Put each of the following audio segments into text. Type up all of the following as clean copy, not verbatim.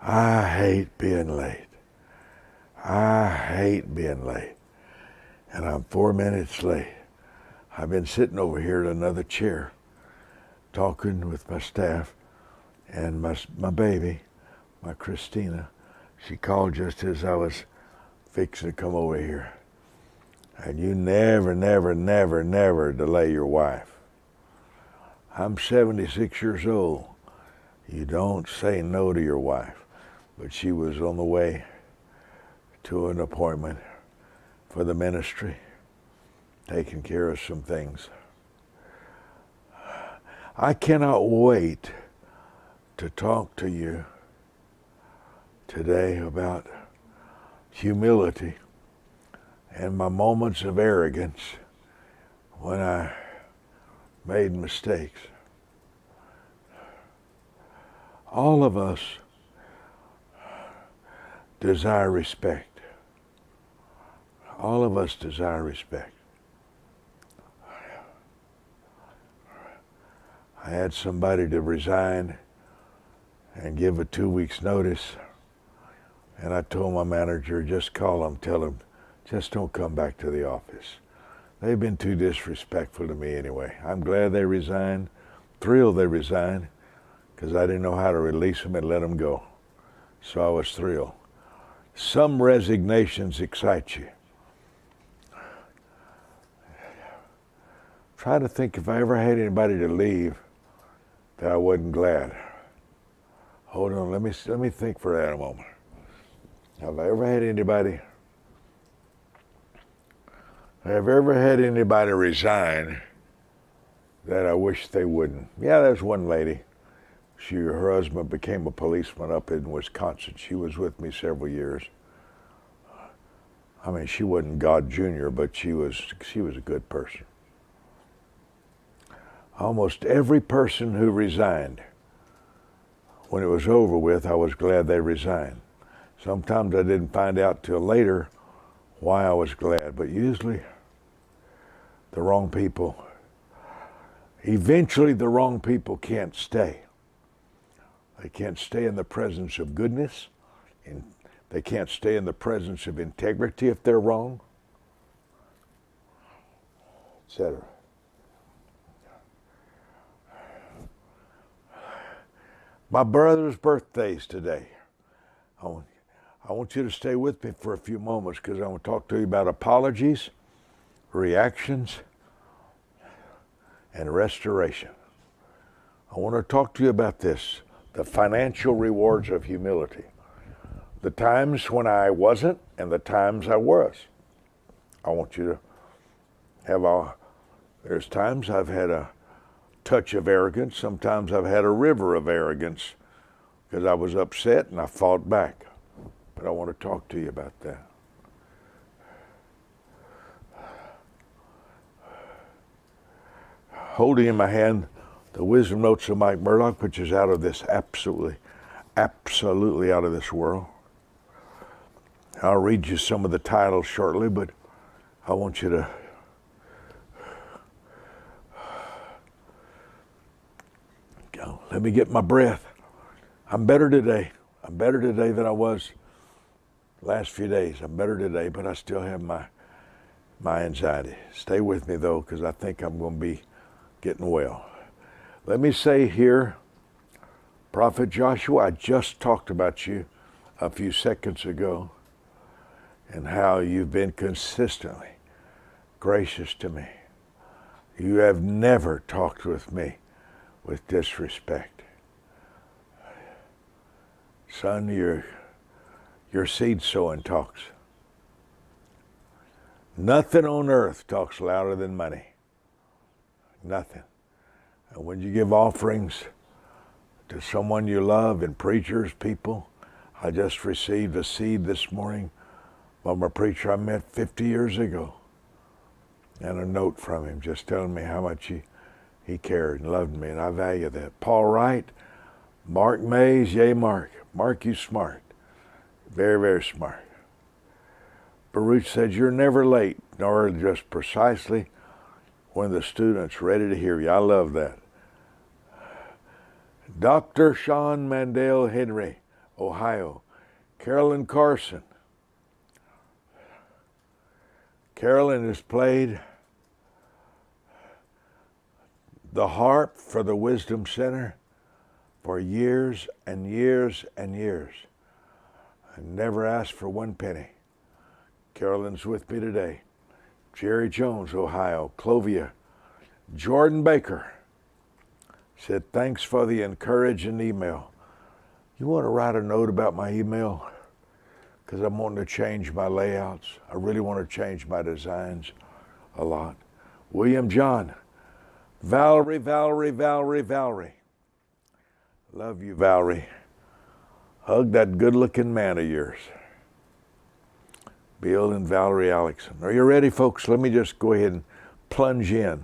I hate being late. I hate being late. And I'm 4 minutes late. I've been sitting over here in another chair talking with my staff and my baby, my Christina. She called just as I was fixing to come over here. And you never, never, never, never delay your wife. I'm 76 years old. You don't say no to your wife. But she was on the way to an appointment for the ministry, taking care of some things. I cannot wait to talk to you today about humility and my moments of arrogance when I made mistakes. All of us desire respect. All of us desire respect. I had somebody to resign and give a 2 weeks notice, and I told my manager, just call them, tell them, just don't come back to the office. They've been too disrespectful to me anyway. I'm glad they resigned, thrilled they resigned, because I didn't know how to release them and let them go. So I was thrilled. Some resignations excite you. Try to think if I ever had anybody to leave that I wasn't glad. Hold on, let me think for that a moment. Have I ever had anybody resign that I wish they wouldn't? Yeah, there's one lady. Her husband became a policeman up in Wisconsin. She was with me several years. I mean, she wasn't God Jr., but she was a good person. Almost every person who resigned, when it was over with, I was glad they resigned. Sometimes I didn't find out till later why I was glad, but usually the wrong people, eventually the wrong people can't stay. They can't stay in the presence of goodness, and they can't stay in the presence of integrity if they're wrong, etc. My brother's birthday's today. I want you to stay with me for a few moments because I want to talk to you about apologies, reactions, and restoration. I want to talk to you about this, the financial rewards of humility. The times when I wasn't and the times I was. I want you to have there's times I've had a touch of arrogance. Sometimes I've had a river of arrogance because I was upset and I fought back. But I want to talk to you about that. Holding in my hand the wisdom notes of Mike Murdock, which is out of this absolutely out of this world. I'll read you some of the titles shortly, but I want you to let me get my breath. I'm better today. I'm better today than I was the last few days. I'm better today, but I still have my anxiety. Stay with me, though, because I think I'm going to be getting well. Let me say here, Prophet Joshua, I just talked about you a few seconds ago and how you've been consistently gracious to me. You have never talked with me with disrespect. Son, your seed sowing talks. Nothing on earth talks louder than money. Nothing. And when you give offerings to someone you love and preachers, people, I just received a seed this morning from a preacher I met 50 years ago. And a note from him just telling me how much he cared and loved me, and I value that. Paul Wright, Mark Mays, yay Mark. Mark, you smart. Very, very smart. Baruch says, you're never late, nor just precisely when the student's ready to hear you. I love that. Dr. Sean Mandel Henry, Ohio. Carolyn Carson. Carolyn has played the harp for the Wisdom Center for years and years and years. I never asked for one penny. Carolyn's with me today. Jerry Jones, Ohio. Clovia. Jordan Baker said, thanks for the encouraging email. You want to write a note about my email? Because I'm wanting to change my layouts. I really want to change my designs a lot. William John. Valerie. Love you, Valerie. Hug that good-looking man of yours. Bill and Valerie Alexson. Are you ready, folks? Let me just go ahead and plunge in.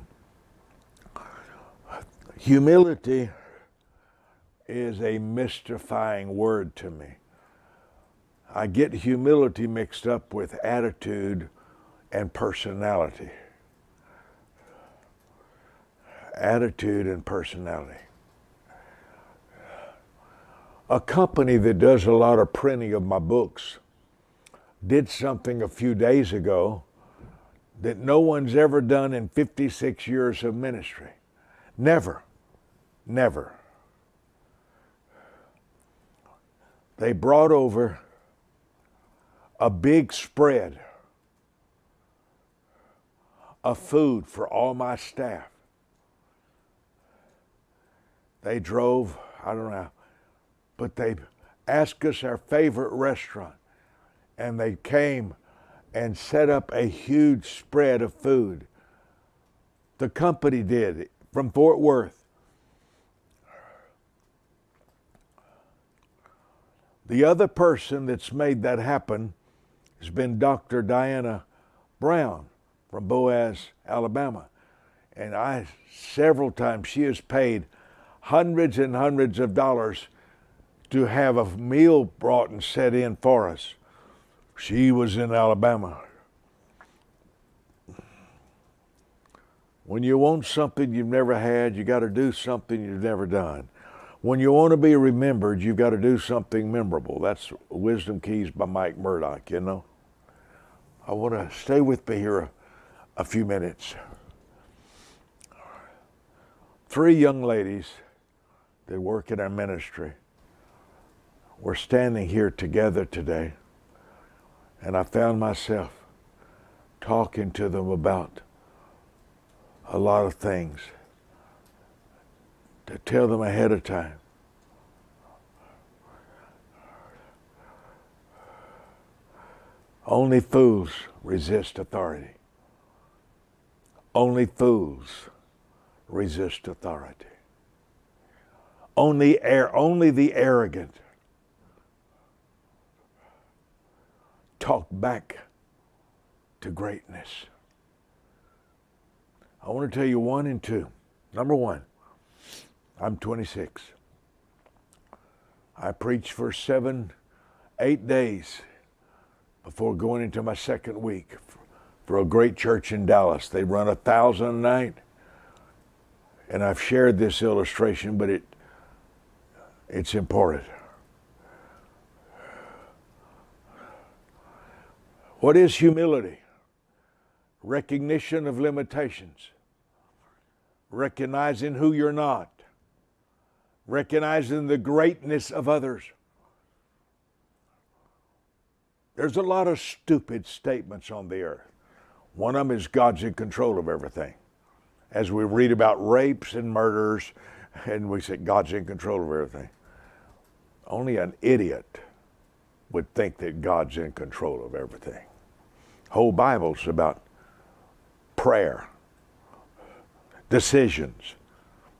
Humility is a mystifying word to me. I get humility mixed up with attitude and personality. Attitude and personality. A company that does a lot of printing of my books did something a few days ago that no one's ever done in 56 years of ministry. Never. They brought over a big spread of food for all my staff. They drove, I don't know, but they asked us our favorite restaurant, and they came and set up a huge spread of food. The company did, from Fort Worth. The other person that's made that happen has been Dr. Diana Brown from Boaz, Alabama. And several times, she has paid hundreds and hundreds of dollars to have a meal brought and set in for us. She was in Alabama. When you want something you've never had, you got to do something you've never done. When you want to be remembered, you've got to do something memorable. That's Wisdom Keys by Mike Murdock, you know. I want to stay with me here a few minutes. 3 young ladies that work in our ministry. We're standing here together today, and I found myself talking to them about a lot of things to tell them ahead of time. Only fools resist authority. Only fools resist authority. Only the arrogant talk back to greatness. I want to tell you 1 and 2. Number 1, I'm 26. I preached for 7-8 days before going into my second week for a great church in Dallas. They run 1,000 a night. And I've shared this illustration, but it's important. What is humility? Recognition of limitations. Recognizing who you're not. Recognizing the greatness of others. There's a lot of stupid statements on the earth. One of them is God's in control of everything. As we read about rapes and murders, and we say God's in control of everything. Only an idiot would think that God's in control of everything. Whole Bible's about prayer, decisions.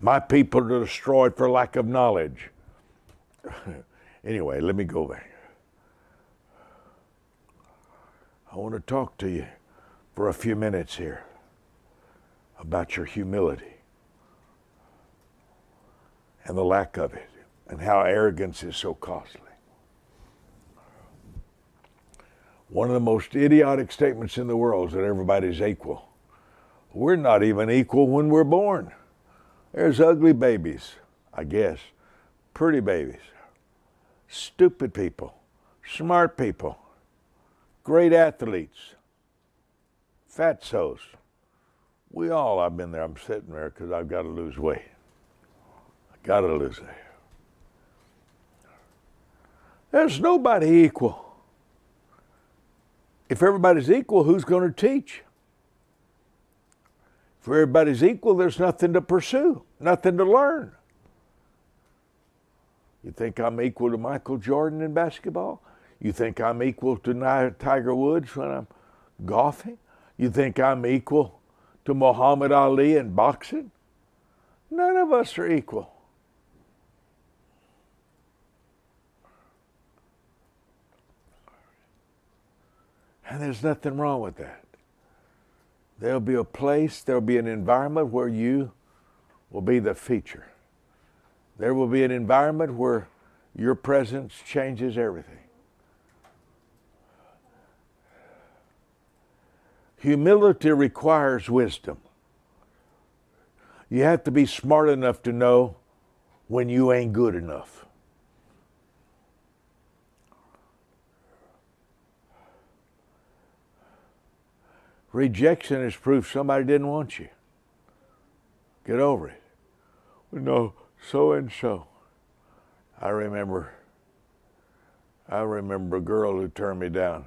My people are destroyed for lack of knowledge. Anyway, let me go back. I want to talk to you for a few minutes here about your humility and the lack of it and how arrogance is so costly. One of the most idiotic statements in the world is that everybody's equal. We're not even equal when we're born. There's ugly babies, I guess, pretty babies. stupid people, smart people, great athletes, fatsos. I've been there. I'm sitting there because I've got to lose weight. I got to lose it. There's nobody equal. If everybody's equal, who's going to teach? If everybody's equal, there's nothing to pursue, nothing to learn. You think I'm equal to Michael Jordan in basketball? You think I'm equal to Tiger Woods when I'm golfing? You think I'm equal to Muhammad Ali in boxing? None of us are equal. And there's nothing wrong with that. There'll be a place, there'll be an environment where you will be the feature. There will be an environment where your presence changes everything. Humility requires wisdom. You have to be smart enough to know when you ain't good enough. Rejection is proof somebody didn't want you. Get over it. No, so and so. I remember a girl who turned me down.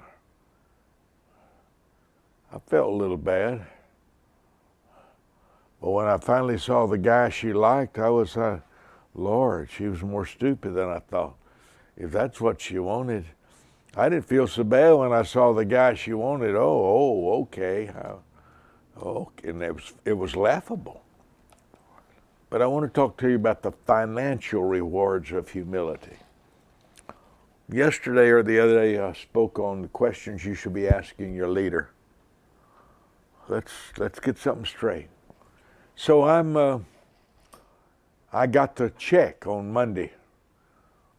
I felt a little bad. But when I finally saw the guy she liked, I was, Lord, she was more stupid than I thought. If that's what she wanted, I didn't feel so bad when I saw the guy she wanted. Okay. And it was laughable. But I want to talk to you about the financial rewards of humility. Yesterday or the other day, I spoke on the questions you should be asking your leader. Let's get something straight. So I got the check on Monday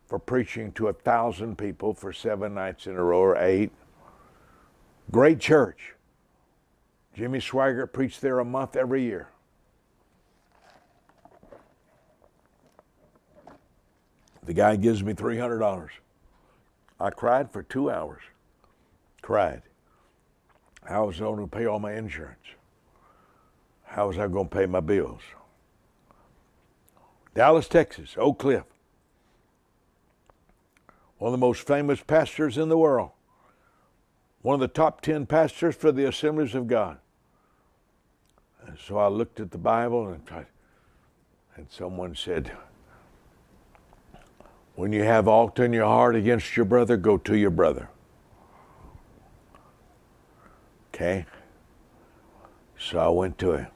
for preaching to 1,000 people for 7 nights in a row or 8. Great church. Jimmy Swaggart preached there a month every year. The guy gives me $300. I cried for 2 hours. Cried. How was I going to pay all my insurance? How was I going to pay my bills? Dallas, Texas, Oak Cliff. One of the most famous pastors in the world. One of the top 10 pastors for the Assemblies of God. And so I looked at the Bible and someone said, when you have aught in your heart against your brother, go to your brother. Okay? So I went to him.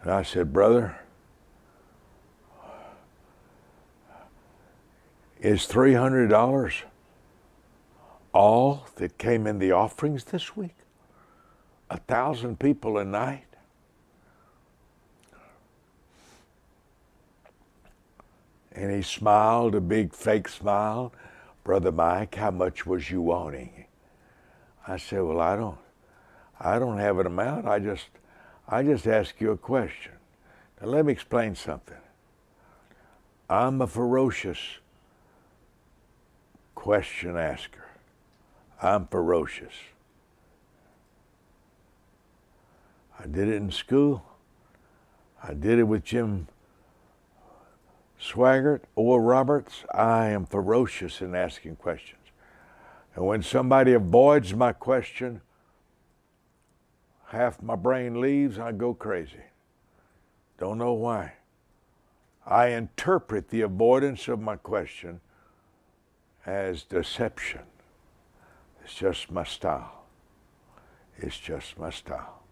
And I said, brother, is $300 all that came in the offerings this week? 1,000 people a night? And he smiled, a big fake smile. Brother Mike, how much was you wanting? I said, well, I don't have an amount. I just ask you a question. Now let me explain something. I'm a ferocious question asker. I'm ferocious. I did it in school. I did it with Jim Swaggart, Oral Roberts. I am ferocious in asking questions. And when somebody avoids my question, half my brain leaves, I go crazy. Don't know why. I interpret the avoidance of my question as deception. It's just my style. It's just my style.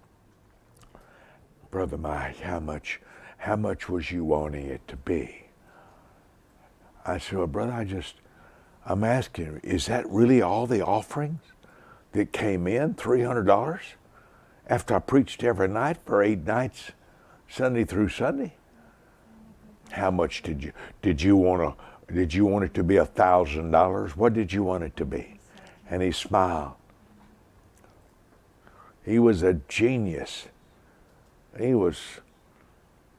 Brother Mike, how much was you wanting it to be? I said, well, brother, I'm asking, is that really all the offerings that came in, $300? After I preached every night for 8 nights, Sunday through Sunday? How much did you want it to be $1,000? What did you want it to be? And he smiled. He was a genius. He was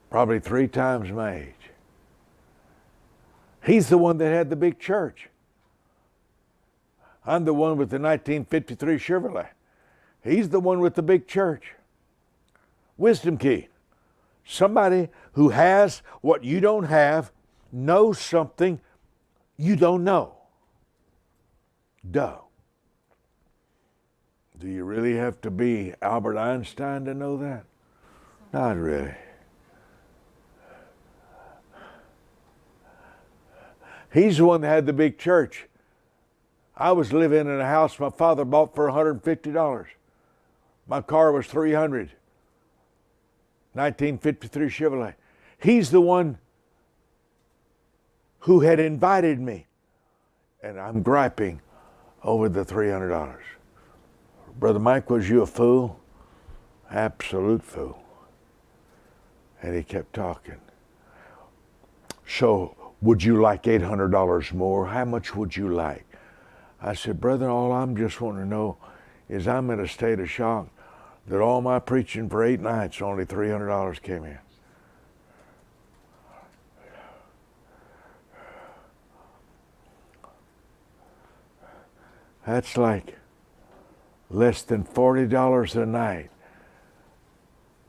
probably 3 times my age. He's the one that had the big church. I'm the one with the 1953 Chevrolet. He's the one with the big church. Wisdom key. Somebody who has what you don't have knows something you don't know. Duh. Do you really have to be Albert Einstein to know that? Not really. He's the one that had the big church. I was living in a house my father bought for $150. My car was $300. 1953 Chevrolet. He's the one who had invited me. And I'm griping over the $300. Brother Mike, was you a fool? Absolute fool. And he kept talking. So, would you like $800 more? How much would you like? I said, brother, all I'm just wanting to know is I'm in a state of shock that all my preaching for 8 nights, only $300 came in. That's like less than $40 a night.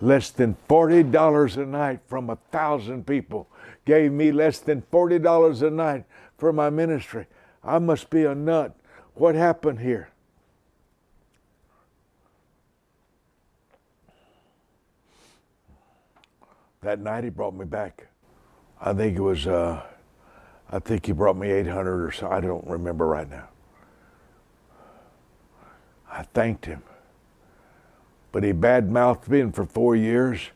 Less than $40 a night from 1,000 people gave me less than $40 a night for my ministry. I must be a nut. What happened here? That night he brought me back. I think he brought me 800 or so. I don't remember right now. I thanked him. But he bad-mouthed me, and for 4 years,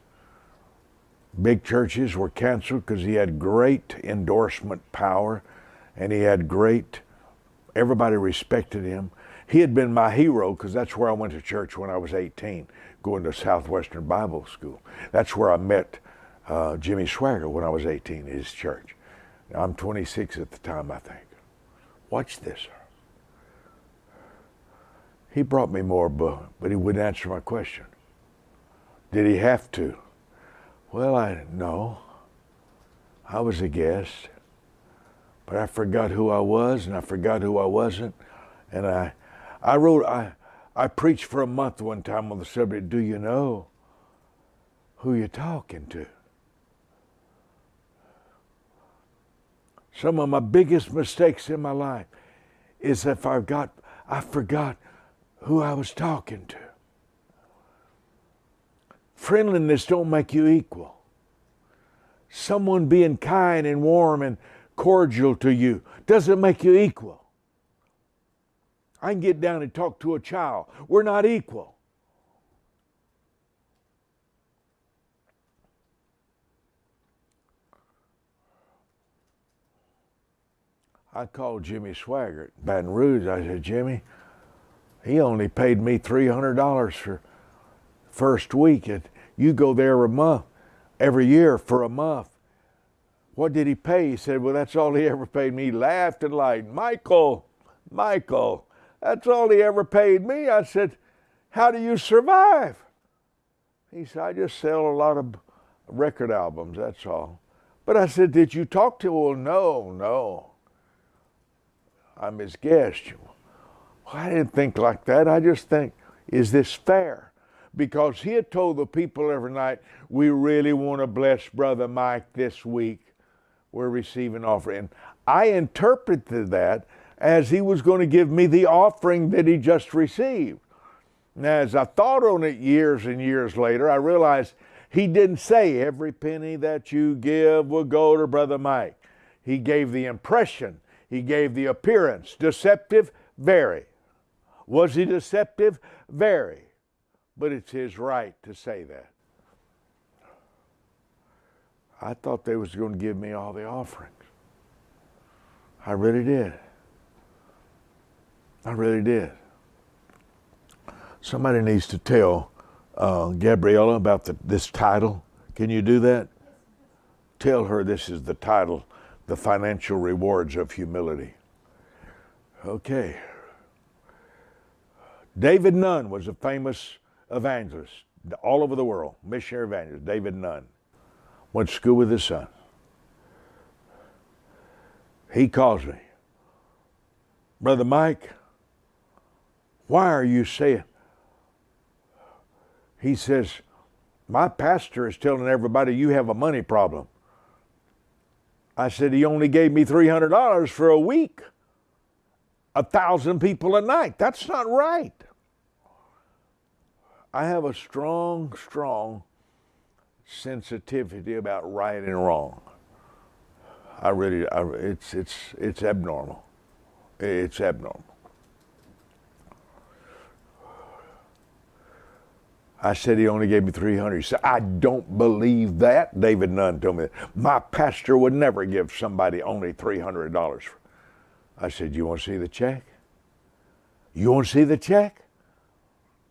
big churches were canceled because he had great endorsement power, and he had everybody respected him. He had been my hero because that's where I went to church when I was 18, going to Southwestern Bible School. That's where I met Jimmy Swaggart when I was 18 at his church. Now, I'm 26 at the time, I think. Watch this. He brought me more, but he wouldn't answer my question. Did he have to? Well, no. I was a guest. But I forgot who I was, and I forgot who I wasn't. And I preached for a month one time on the subject, do you know who you're talking to? Some of my biggest mistakes in my life is if I forgot who I was talking to. Friendliness don't make you equal. Someone being kind and warm and cordial to you doesn't make you equal. I can get down and talk to a child. We're not equal. I called Jimmy Swaggart, Baton Rouge. I said, Jimmy, he only paid me $300 for first week, and you go there every year for a month. What did he pay? He said, well, that's all he ever paid me. He laughed and lied. Michael, that's all he ever paid me. I said, how do you survive? He said, I just sell a lot of record albums, that's all. But I said, did you talk to him? Well, no. I'm his guest. Well, I didn't think like that. I just think, is this fair? Because he had told the people every night, we really want to bless Brother Mike this week. We're receiving offering. I interpreted that as he was going to give me the offering that he just received. Now, as I thought on it years and years later, I realized he didn't say every penny that you give will go to Brother Mike. He gave the impression. He gave the appearance. Deceptive? Very. Was he deceptive? Very. But it's his right to say that. I thought they was going to give me all the offerings. I really did. I really did. Somebody needs to tell Gabriella about this title. Can you do that? Tell her this is the title, The Financial Rewards of Humility. Okay. David Nunn was a famous evangelist all over the world, missionary evangelist, David Nunn. Went to school with his son. He calls me. Brother Mike, why are you saying? He says, my pastor is telling everybody you have a money problem. I said, he only gave me $300 for a week. 1,000 people a night. That's not right. I have a strong sensitivity about right and wrong. It's abnormal. It's abnormal. I said he only gave me $300. He said, I don't believe that. David Nunn told me that. My pastor would never give somebody only $300. I said, you want to see the check? You want to see the check?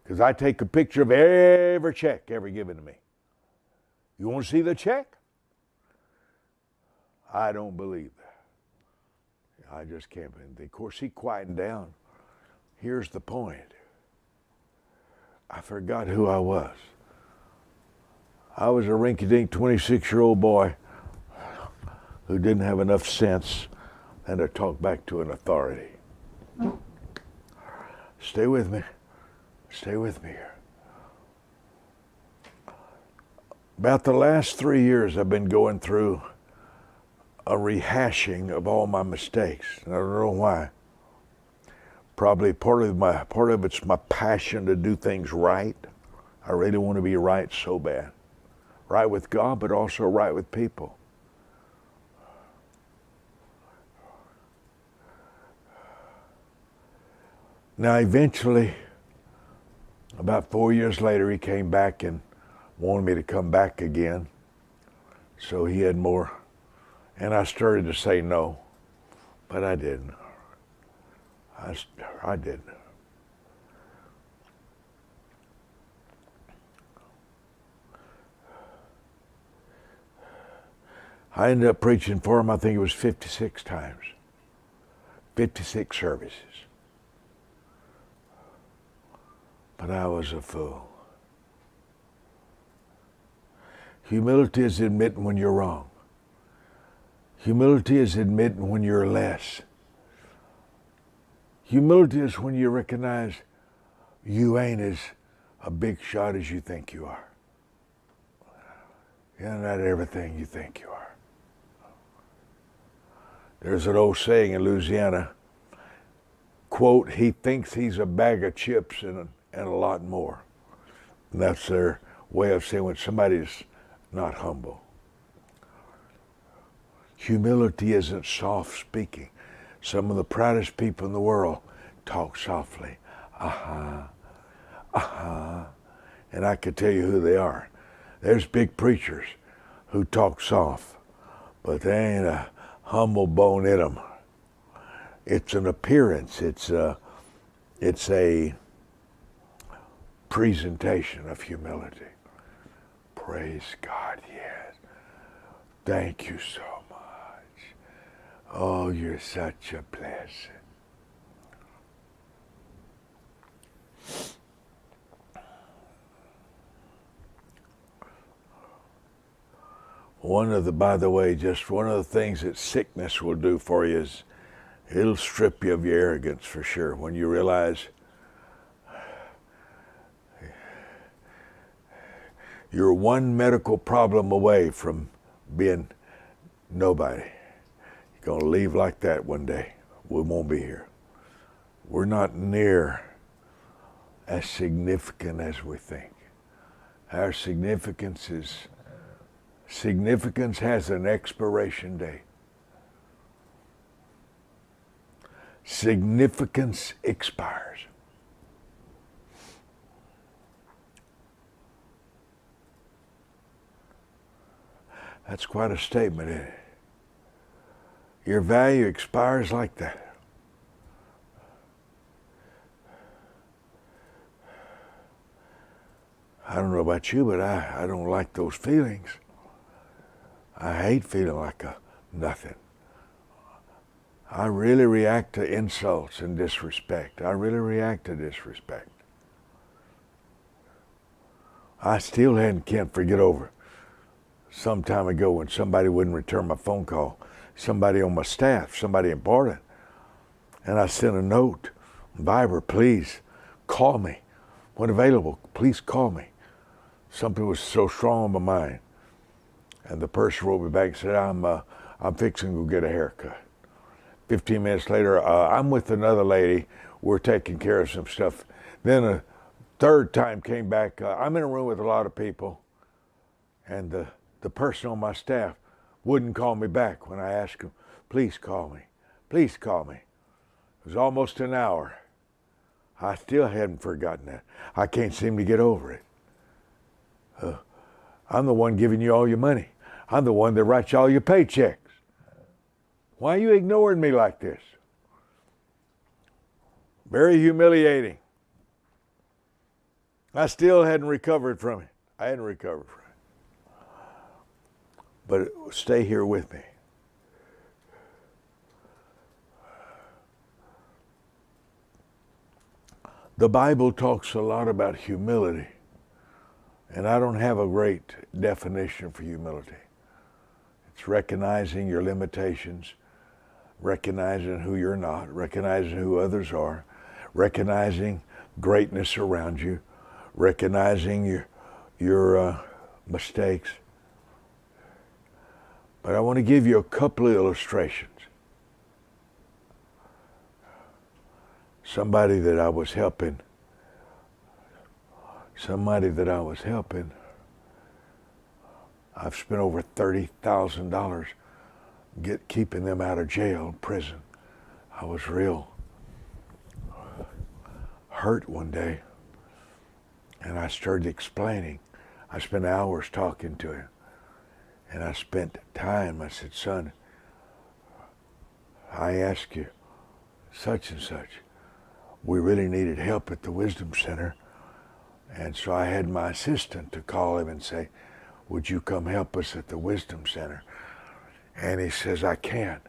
Because I take a picture of every check ever given to me. You want to see the check? I don't believe that. I just can't. Of course, he quieted down. Here's the point. I forgot who I was. I was a rinky-dink 26-year-old boy who didn't have enough sense and to talk back to an authority. Stay with me. Stay with me here. About the last 3 years, I've been going through a rehashing of all my mistakes. And I don't know why. Probably part of it's my passion to do things right. I really want to be right so bad. Right with God, but also right with people. Now eventually, about 4 years later, he came back and wanted me to come back again. So he had more. And I started to say no, but I didn't. I didn't. I ended up preaching for him, I think it was 56 times. 56 services. But I was a fool. Humility is admitting when you're wrong. Humility is admitting when you're less. Humility is when you recognize you ain't as a big shot as you think you are. You're not everything you think you are. There's an old saying in Louisiana, quote, he thinks he's a bag of chips and a lot more. And that's their way of saying when somebody's not humble. Humility isn't soft speaking. Some of the proudest people in the world talk softly. And I could tell you who they are. There's big preachers who talk soft, but they ain't a humble bone in them. It's an appearance. It's a presentation of humility. Praise God, yes. Thank you so much. Oh, you're such a blessing. By the way, just one of the things that sickness will do for you is it'll strip you of your arrogance for sure when you realize you're one medical problem away from being nobody. You're going to leave like that one day. We won't be here. We're not near as significant as we think. Our significance has an expiration date. Significance expires. That's quite a statement, isn't it? Your value expires like that. I don't know about you, but I don't like those feelings. I hate feeling like a nothing. I really react to insults and disrespect. I really react to disrespect. I still can't forget over some time ago when somebody wouldn't return my phone call. somebody on my staff, somebody important. And I sent a note, Viber, please call me. When available, please call me. Something was so strong on my mind. And the person wrote me back and said, I'm fixing to go get a haircut. 15 minutes later, I'm with another lady. We're taking care of some stuff. Then a third time came back. I'm in a room with a lot of people. And the person on my staff wouldn't call me back when I asked him, please call me. Please call me. It was almost an hour. I still hadn't forgotten that. I can't seem to get over it. I'm the one giving you all your money. I'm the one that writes you all your paychecks. Why are you ignoring me like this? Very humiliating. I still hadn't recovered from it. I hadn't recovered from it. But stay here with me. The Bible talks a lot about humility, and I don't have a great definition for humility. It's recognizing your limitations, recognizing who you're not, recognizing who others are, recognizing greatness around you, recognizing your mistakes. But I want to give you a couple of illustrations. Somebody that I was helping, I've spent over $30,000 keeping them out of jail, prison. I was real hurt one day, and I started explaining. I spent hours talking to him, and I spent time. I said, son, I asked you such and such. We really needed help at the Wisdom Center, and so I had my assistant to call him and say, would you come help us at the Wisdom Center? And he says, I can't.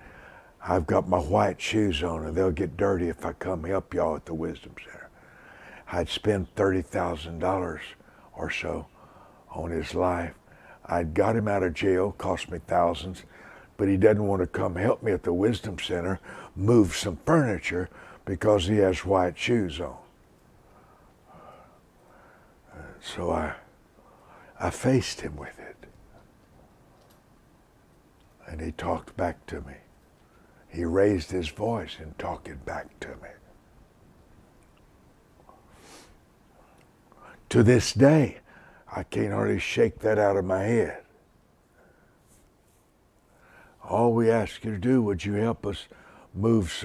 I've got my white shoes on and they'll get dirty if I come help y'all at the Wisdom Center. I'd spent $30,000 or so on his life. I'd got him out of jail, cost me thousands, but he doesn't want to come help me at the Wisdom Center, move some furniture because he has white shoes on. So I faced him with it. And he talked back to me. He raised his voice in talking back to me. To this day, I can't hardly shake that out of my head. All we ask you to do, would you help us move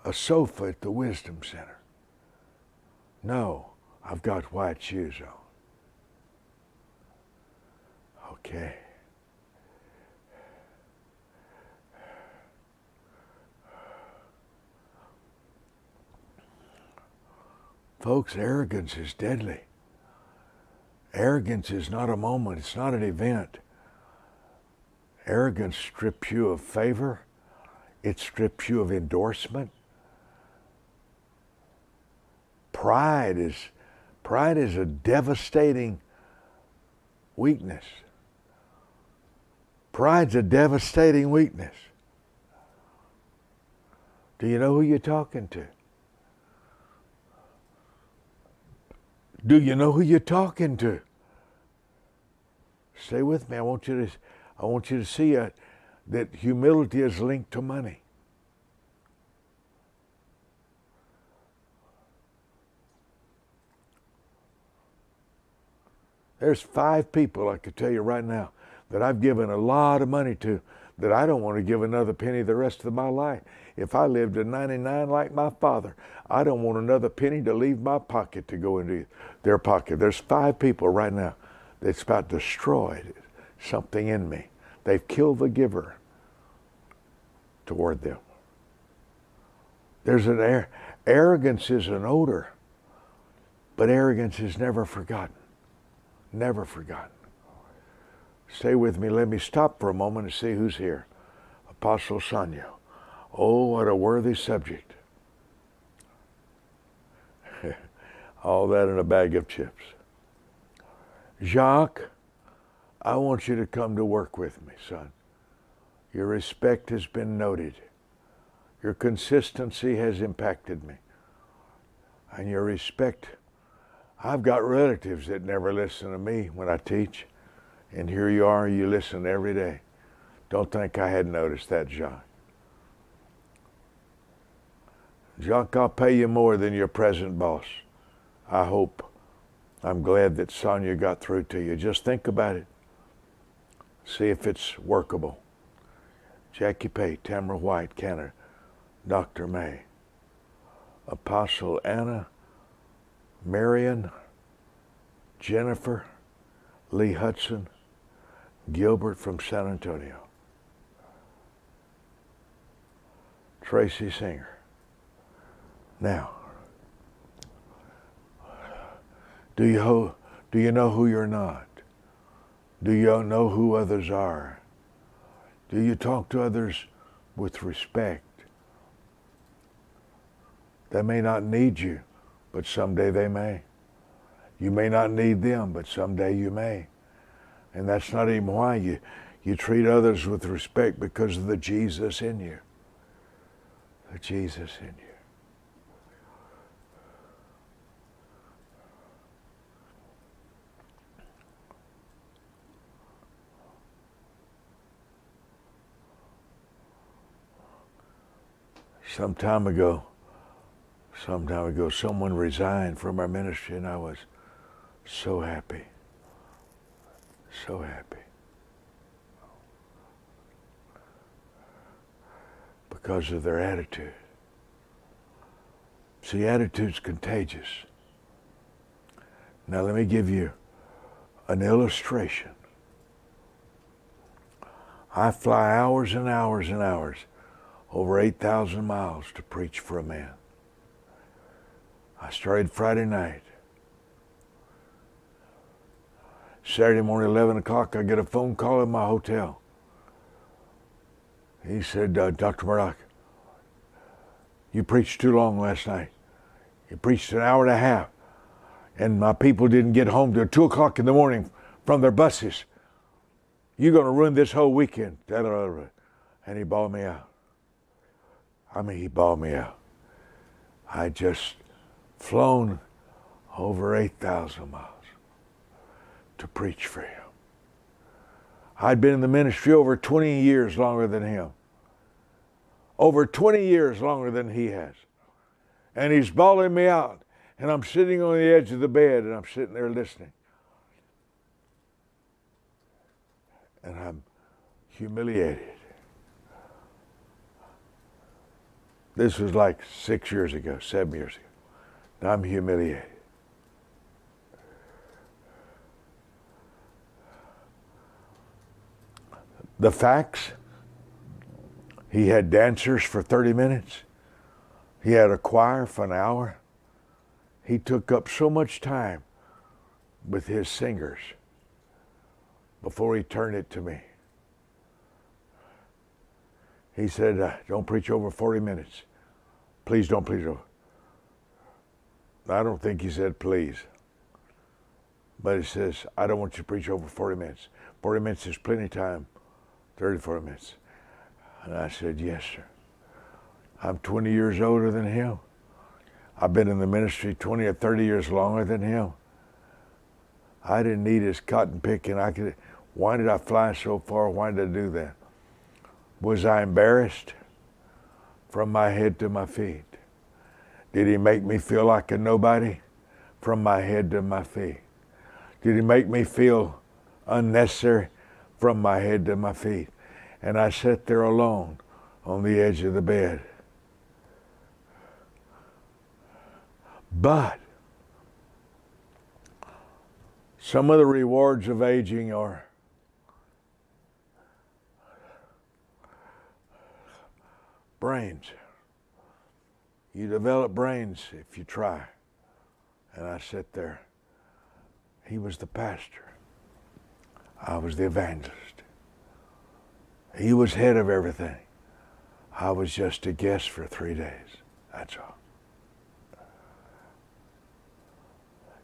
a sofa at the Wisdom Center? No, I've got white shoes on. Okay. Folks, arrogance is deadly. Arrogance is not a moment. It's not an event. Arrogance strips you of favor. It strips you of endorsement. Pride is a devastating weakness. Pride's a devastating weakness. Do you know who you're talking to? Do you know who you're talking to? Stay with me. I want you to see that humility is linked to money. There's 5 people I could tell you right now that I've given a lot of money to that I don't want to give another penny the rest of my life. If I lived at 99 like my father, I don't want another penny to leave my pocket to go into their pocket. There's 5 people right now that's about destroyed something in me. They've killed the giver toward them. There's an arrogance is an odor, but arrogance is never forgotten. Never forgotten. Stay with me. Let me stop for a moment and see who's here. Apostle Sonia. Oh, what a worthy subject. All that in a bag of chips. Jacques, I want you to come to work with me, son. Your respect has been noted. Your consistency has impacted me. And your respect, I've got relatives that never listen to me when I teach. And here you are, you listen every day. Don't think I hadn't noticed that, Jacques. Jacques, I'll pay you more than your present boss. I hope. I'm glad that Sonia got through to you. Just think about it. See if it's workable. Jackie Pate, Tamara White, Cantor, Dr. May, Apostle Anna, Marion, Jennifer, Lee Hudson, Gilbert from San Antonio, Tracy Singer. Now, do you know who you're not? Do you know who others are? Do you talk to others with respect? They may not need you, but someday they may. You may not need them, but someday you may. And that's not even why you treat others with respect, because of the Jesus in you. The Jesus in you. Some time ago, someone resigned from our ministry, and I was so happy. So happy. Because of their attitude. See, attitude's contagious. Now let me give you an illustration. I fly hours and hours and hours, over 8,000 miles to preach for a man. I started Friday night. Saturday morning, 11 o'clock, I get a phone call in my hotel. He said, Dr. Murdoch, you preached too long last night. You preached an hour and a half, and my people didn't get home till 2 o'clock in the morning from their buses. You're going to ruin this whole weekend. And he bawled me out. I mean, he bawled me out. I just flown over 8,000 miles to preach for him. I'd been in the ministry over 20 years longer than him. Over 20 years longer than he has. And he's bawling me out. And I'm sitting on the edge of the bed, and I'm sitting there listening. And I'm humiliated. This was like 6 years ago, 7 years ago. And I'm humiliated. The facts, he had dancers for 30 minutes. He had a choir for an hour. He took up so much time with his singers before he turned it to me. He said, don't preach over 40 minutes. Please don't preach over. I don't think he said please. But he says, I don't want you to preach over 40 minutes. 40 minutes is plenty of time. 34 minutes. And I said, yes, sir. I'm 20 years older than him. I've been in the ministry 20 or 30 years longer than him. I didn't need his cotton picking. Why did I fly so far? Why did I do that? Was I embarrassed? From my head to my feet. Did he make me feel like a nobody? From my head to my feet. Did he make me feel unnecessary? From my head to my feet. And I sat there alone on the edge of the bed. But some of the rewards of aging are brains. You develop brains if you try. And I sat there. He was the pastor. I was the evangelist. He was head of everything. I was just a guest for 3 days. That's all.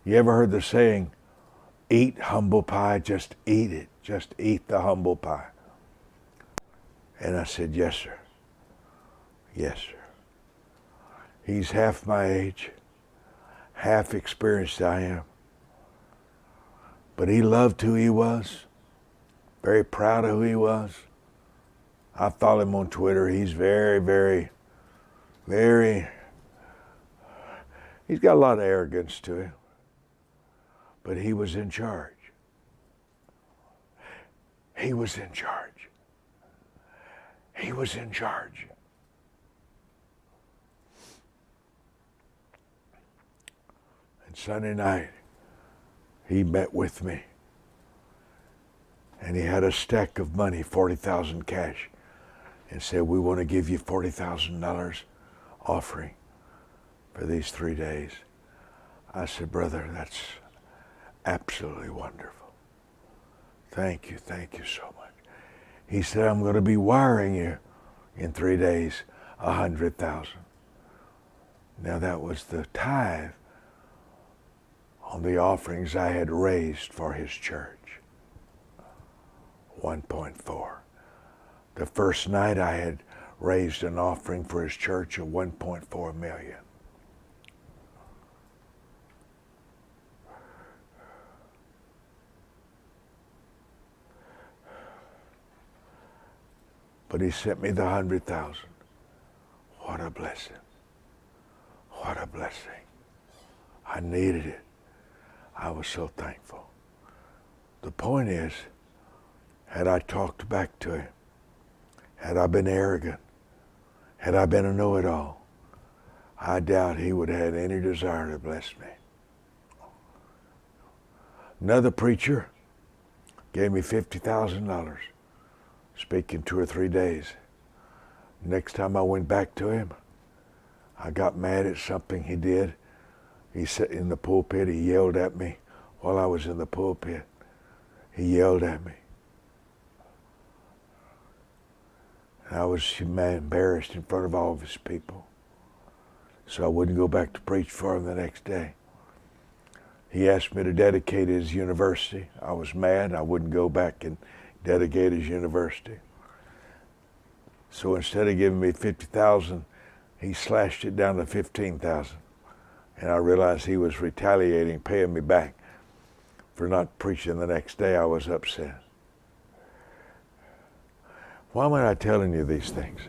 You ever heard the saying, eat humble pie, just eat it. Just eat the humble pie. And I said, yes, sir. Yes, sir. He's half my age, half experienced I am. But he loved who he was, very proud of who he was. I follow him on Twitter. He's very, very, very, he's got a lot of arrogance to him. But he was in charge. He was in charge. He was in charge. And Sunday night, he met with me. And he had a stack of money, $40,000 cash, and said, we want to give you $40,000 offering for these 3 days. I said, brother, that's absolutely wonderful. Thank you so much. He said, I'm going to be wiring you in 3 days, 100,000. Now that was the tithe on the offerings I had raised for his church. 1.4. The first night I had raised an offering for his church of 1.4 million. But he sent me the 100,000. What a blessing. What a blessing. I needed it. I was so thankful. The point is, had I talked back to him, had I been arrogant, had I been a know-it-all, I doubt he would have had any desire to bless me. Another preacher gave me $50,000, speak in 2 or 3 days. Next time I went back to him, I got mad at something he did. He sat in the pulpit, he yelled at me while I was in the pulpit. He yelled at me. And I was embarrassed in front of all of his people. So I wouldn't go back to preach for him the next day. He asked me to dedicate his university. I was mad. I wouldn't go back and dedicate his university. So instead of giving me $50,000, he slashed it down to $15,000. And I realized he was retaliating, paying me back for not preaching the next day. I was upset. Why am I telling you these things?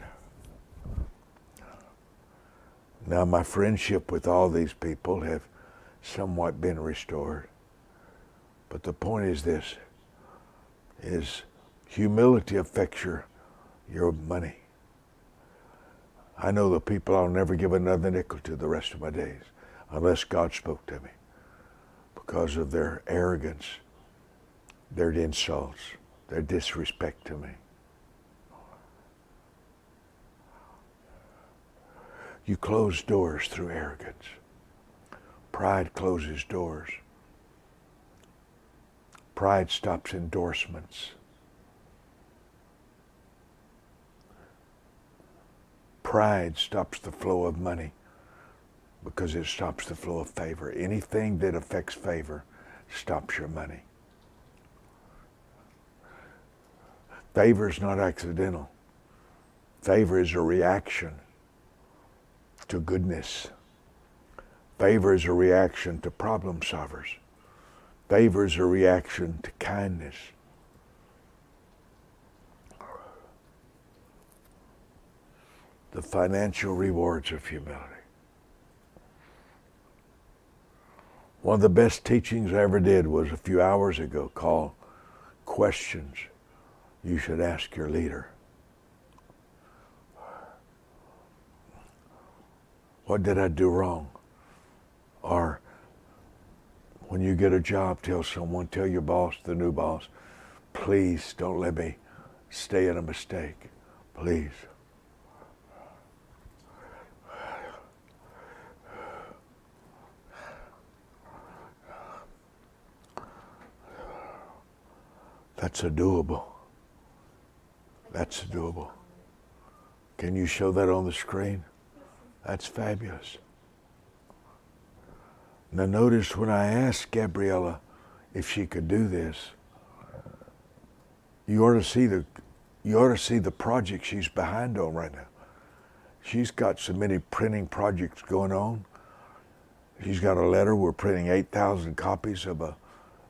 Now my friendship with all these people have somewhat been restored. But the point is this, is humility affects your money. I know the people I'll never give another nickel to the rest of my days unless God spoke to me because of their arrogance, their insults, their disrespect to me. You close doors through arrogance. Pride closes doors. Pride stops endorsements. Pride stops the flow of money because it stops the flow of favor. Anything that affects favor stops your money. Favor is not accidental. Favor is a reaction to goodness. Favor is a reaction to problem solvers. Favor is a reaction to kindness. The financial rewards of humility. One of the best teachings I ever did was a few hours ago called Questions You Should Ask Your Leader. What did I do wrong? Or when you get a job, tell your boss, the new boss, please don't let me stay in a mistake. Please. That's a doable. That's doable. Can you show that on the screen? That's fabulous. Now notice when I asked Gabriella if she could do this, you ought to see You ought to see the project she's behind on right now. She's got so many printing projects going on. She's got a letter. We're printing 8,000 copies of a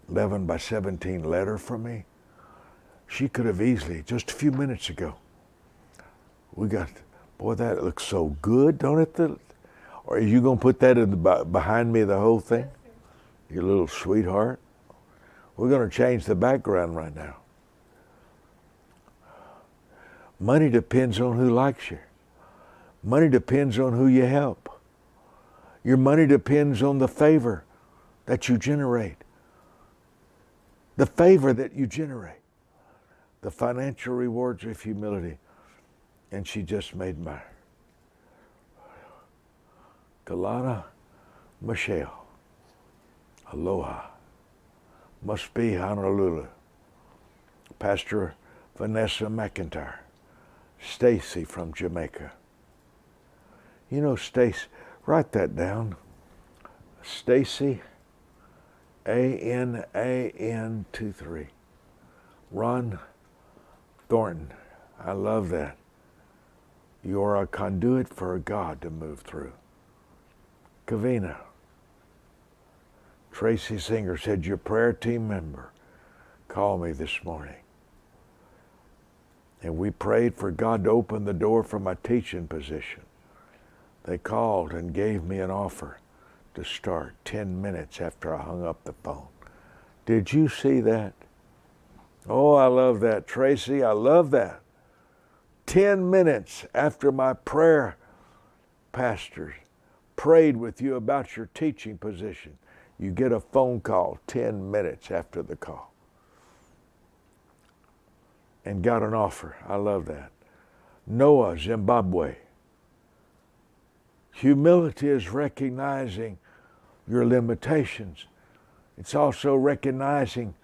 11 by 17 letter from me. She could have easily, just a few minutes ago, we got, boy, that looks so good, don't it? Or are you going to put that in behind me, the whole thing? Your little sweetheart. We're going to change the background right now. Money depends on who likes you. Money depends on who you help. Your money depends on the favor that you generate. The favor that you generate. The financial rewards of humility. And she just made mine. Galana Michelle. Aloha. Must be Honolulu. Pastor Vanessa McIntyre. Stacy from Jamaica. You know, Stacy, write that down. Stacy, ANAN23. Ron Thornton. I love that. You're a conduit for God to move through. Kavina. Tracy Singer said, your prayer team member called me this morning. And we prayed for God to open the door for my teaching position. They called and gave me an offer to start 10 minutes after I hung up the phone. Did you see that? Oh, I love that, Tracy. I love that. 10 minutes after my prayer pastors prayed with you about your teaching position, you get a phone call 10 minutes after the call. And got an offer. I love that. Noah, Zimbabwe. Humility is recognizing your limitations. It's also recognizing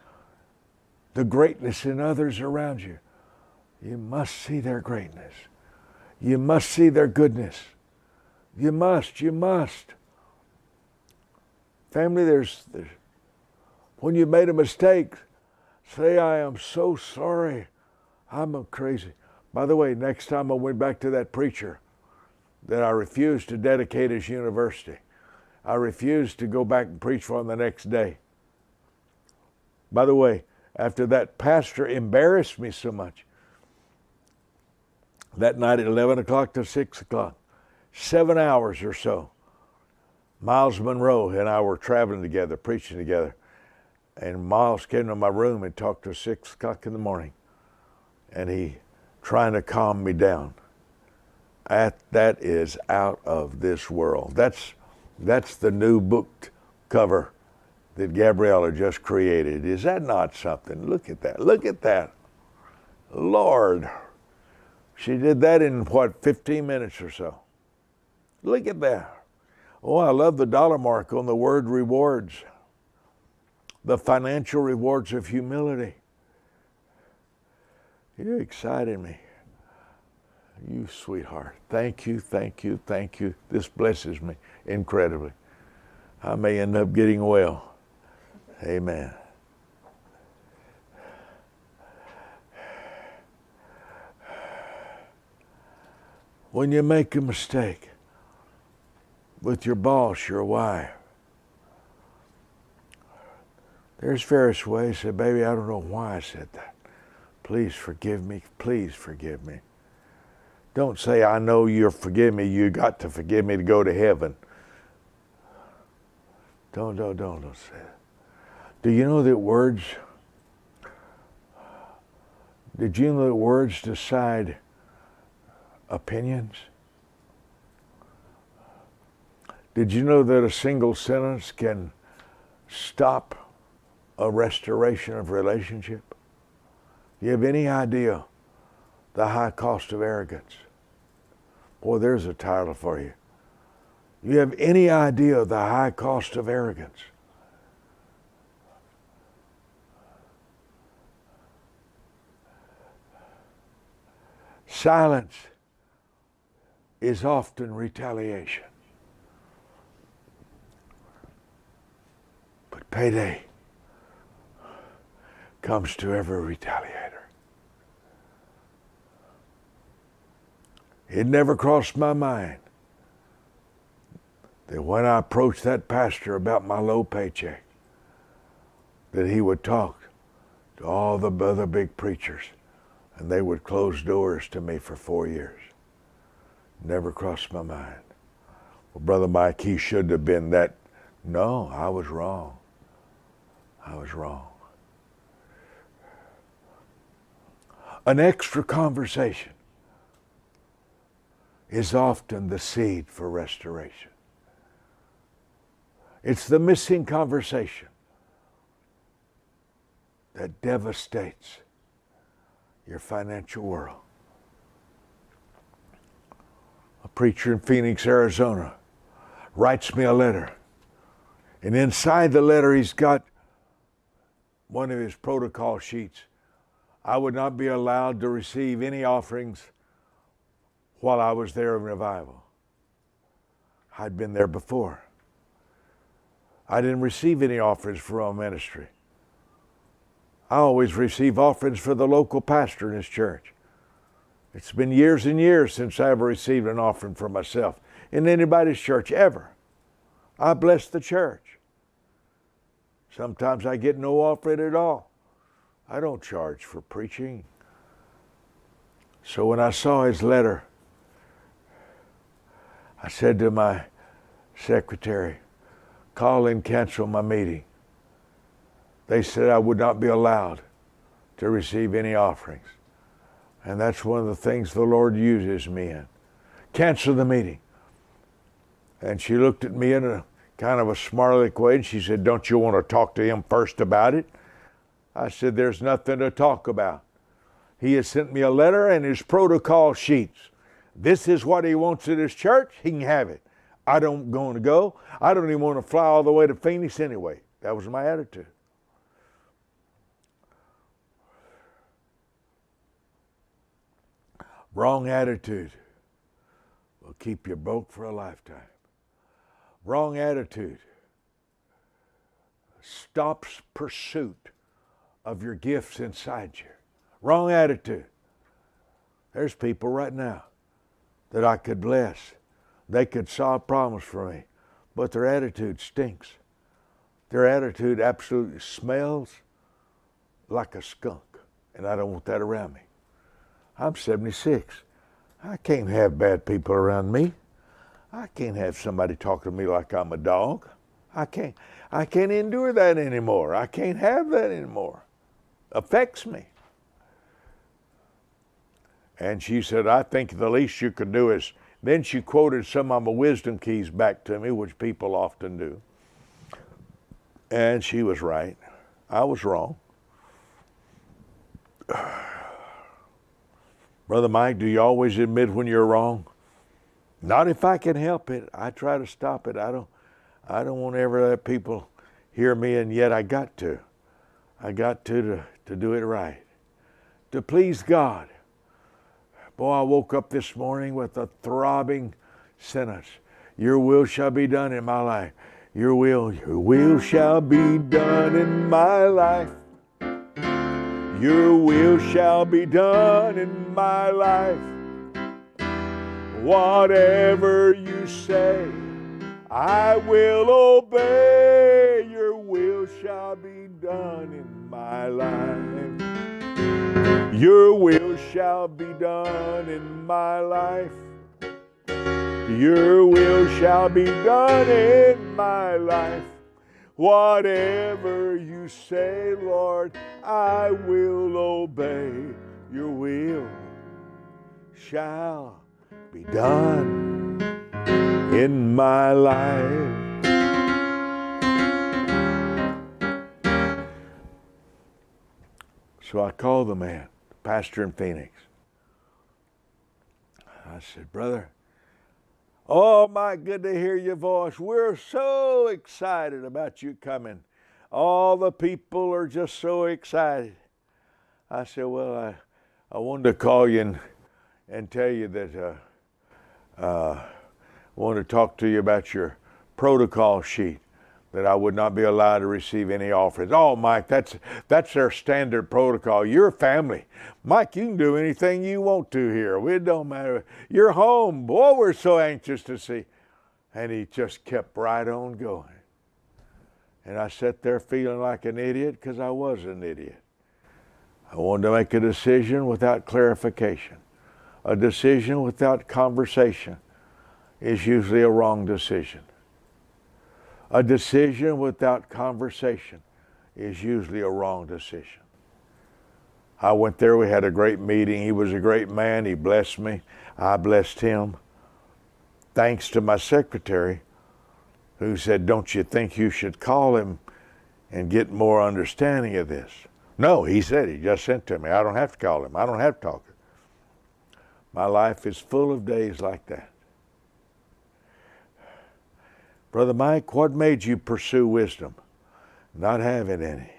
the greatness in others around you. You must see their greatness. You must see their goodness. You must. Family, there's when you made a mistake, say, I am so sorry. I'm crazy. By the way, next time I went back to that preacher that I refused to dedicate his university, I refused to go back and preach for him the next day. By the way, after that pastor embarrassed me so much, that night at 11 o'clock to 6 o'clock, 7 hours or so, Miles Monroe and I were traveling together, preaching together. And Miles came to my room and talked to 6 o'clock in the morning. And he trying to calm me down. That is out of this world. That's the new book cover that Gabriella just created. Is that not something? Look at that. Look at that. Lord. She did that in, 15 minutes or so. Look at that. Oh, I love the dollar mark on the word rewards. The financial rewards of humility. You excited me. You sweetheart. Thank you. This blesses me incredibly. I may end up getting well. Amen. When you make a mistake with your boss, your wife, there's various ways. Say, baby, I don't know why I said that. Please forgive me. Please forgive me. Don't say, I know you'll forgive me. You got to forgive me to go to heaven. Don't say that. Do you know that words, did you know that words decide opinions? Did you know that a single sentence can stop a restoration of relationship? Do you have any idea the high cost of arrogance? Boy, there's a title for you. You have any idea the high cost of arrogance? Silence is often retaliation. But payday comes to every retaliator. It never crossed my mind that when I approached that pastor about my low paycheck, that he would talk to all the other big preachers and they would close doors to me for 4 years. Never crossed my mind. Well, Brother Mike, he should have been that. No, I was wrong. I was wrong. An extra conversation is often the seed for restoration. It's the missing conversation that devastates your financial world. A preacher in Phoenix, Arizona, writes me a letter. And inside the letter, he's got one of his protocol sheets. I would not be allowed to receive any offerings while I was there in revival. I'd been there before. I didn't receive any offerings for our ministry. I always receive offerings for the local pastor in his church. It's been years and years since I ever received an offering for myself in anybody's church ever. I bless the church. Sometimes I get no offering at all. I don't charge for preaching. So when I saw his letter, I said to my secretary, call and cancel my meeting. They said I would not be allowed to receive any offerings. And that's one of the things the Lord uses me in. Cancel the meeting. And she looked at me in a kind of a smart way and she said, don't you want to talk to him first about it? I said, there's nothing to talk about. He has sent me a letter and his protocol sheets. This is what he wants at his church. He can have it. I don't want to go. I don't even want to fly all the way to Phoenix anyway. That was my attitude. Wrong attitude will keep you broke for a lifetime. Wrong attitude stops pursuit of your gifts inside you. Wrong attitude. There's people right now that I could bless. They could solve problems for me, but their attitude stinks. Their attitude absolutely smells like a skunk, and I don't want that around me. I'm 76. I can't have bad people around me. I can't have somebody talk to me like I'm a dog. I can't endure that anymore. I can't have that anymore. Affects me. And she said, I think the least you could do is, then she quoted some of my wisdom keys back to me, which people often do. And she was right. I was wrong. Brother Mike, do you always admit when you're wrong? Not if I can help it. I try to stop it. I don't want to ever let people hear me, and yet I got to. I got to do it right. To please God. Boy, I woke up this morning with a throbbing sentence. Your will shall be done in my life. Your will shall be done in my life. Your will shall be done in my life. Whatever you say, I will obey. Your will shall be done in my life. Your will shall be done in my life. Your will shall be done in my life. Whatever you say, Lord, I will obey. Your will shall be done in my life. So I called the man, the pastor in Phoenix. I said, brother, oh my, good to hear your voice. We're so excited about you coming. All the people are just so excited. I said, well, I wanted to call you and tell you that I want to talk to you about your protocol sheet. that I would not be allowed to receive any offerings. Oh, Mike, that's their standard protocol. You're family. Mike, you can do anything you want to here. It don't matter. You're home. Boy, we're so anxious to see. And he just kept right on going. And I sat there feeling like an idiot because I was an idiot. I wanted to make a decision without clarification. A decision without conversation is usually a wrong decision. A decision without conversation is usually a wrong decision. I went there, we had a great meeting. He was a great man, he blessed me, I blessed him. Thanks to my secretary, who said, don't you think you should call him and get more understanding of this? No, he said, he just sent to me. I don't have to call him. I don't have to talk. My life is full of days like that. Brother Mike, what made you pursue wisdom? Not having any.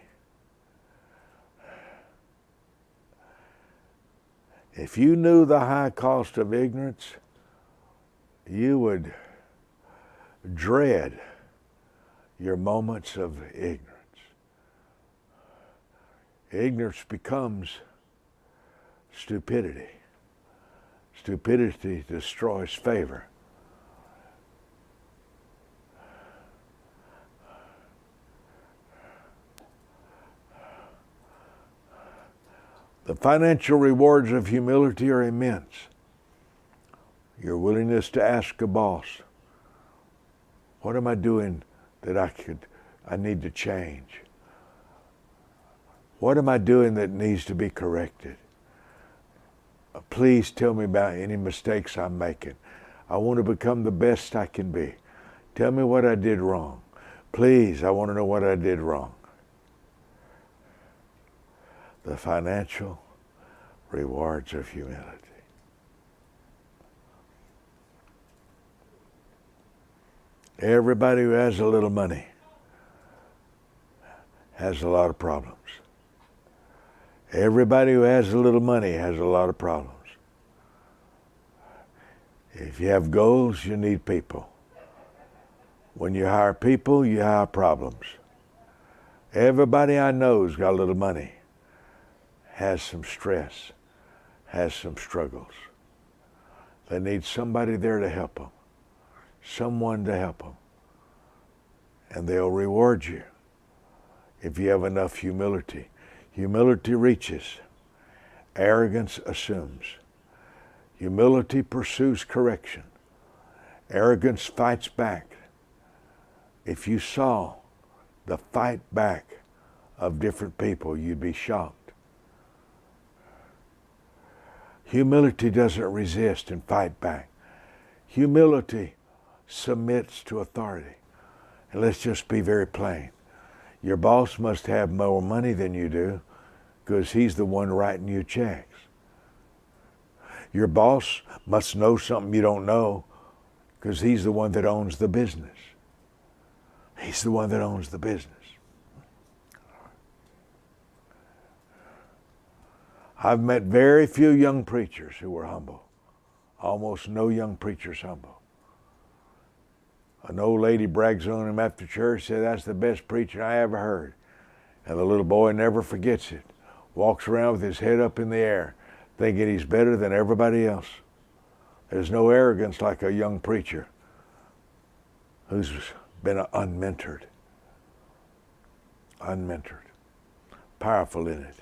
If you knew the high cost of ignorance, you would dread your moments of ignorance. Ignorance becomes stupidity. Stupidity destroys favor. The financial rewards of humility are immense. Your willingness to ask a boss, what am I doing that I need to change? What am I doing that needs to be corrected? Please tell me about any mistakes I'm making. I want to become the best I can be. Tell me what I did wrong. Please, I want to know what I did wrong. The financial rewards of humility. Everybody who has a little money has a lot of problems. Everybody who has a little money has a lot of problems. If you have goals, you need people. When you hire people, you hire problems. Everybody I know who's got a little money has some stress, has some struggles. They need somebody there to help them, someone to help them. And they'll reward you if you have enough humility. Humility reaches. Arrogance assumes. Humility pursues correction. Arrogance fights back. If you saw the fight back of different people, you'd be shocked. Humility doesn't resist and fight back. Humility submits to authority. And let's just be very plain. Your boss must have more money than you do because he's the one writing you checks. Your boss must know something you don't know because he's the one that owns the business. He's the one that owns the business. I've met very few young preachers who were humble. Almost no young preachers humble. An old lady brags on him after church, said, that's the best preacher I ever heard. And the little boy never forgets it. Walks around with his head up in the air, thinking he's better than everybody else. There's no arrogance like a young preacher who's been unmentored. Unmentored. Powerful in it.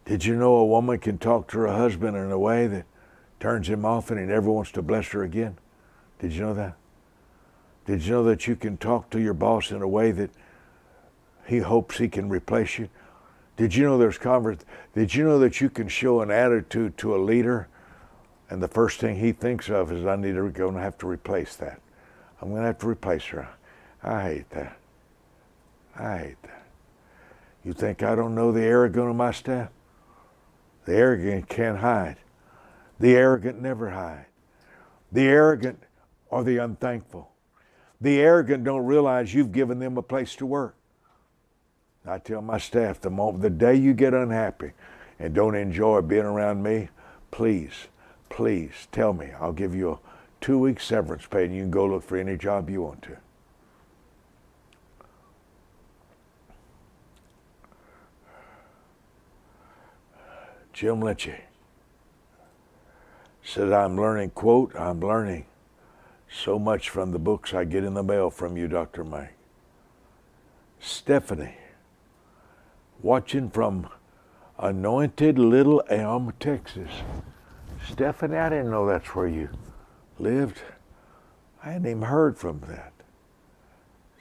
Did you know a woman can talk to her husband in a way that turns him off and he never wants to bless her again? Did you know that? Did you know that you can talk to your boss in a way that he hopes he can replace you? Did you know Did you know that you can show an attitude to a leader and the first thing he thinks of is, I need to go and have to replace that. I'm going to have to replace her. I hate that. I hate that. You think I don't know the arrogant of my staff? The arrogant can't hide. The arrogant never hide. The arrogant are the unthankful. The arrogant don't realize you've given them a place to work. I tell my staff, the day you get unhappy and don't enjoy being around me, please please tell me. I'll give you a 2-week severance pay and you can go look for any job you want to. Jim Lynchy said, I'm learning, quote, I'm learning so much from the books I get in the mail from you, Dr. Mike. Stephanie, watching from Anointed Little Elm, Texas. Stephanie, I didn't know that's where you lived. I hadn't even heard from that.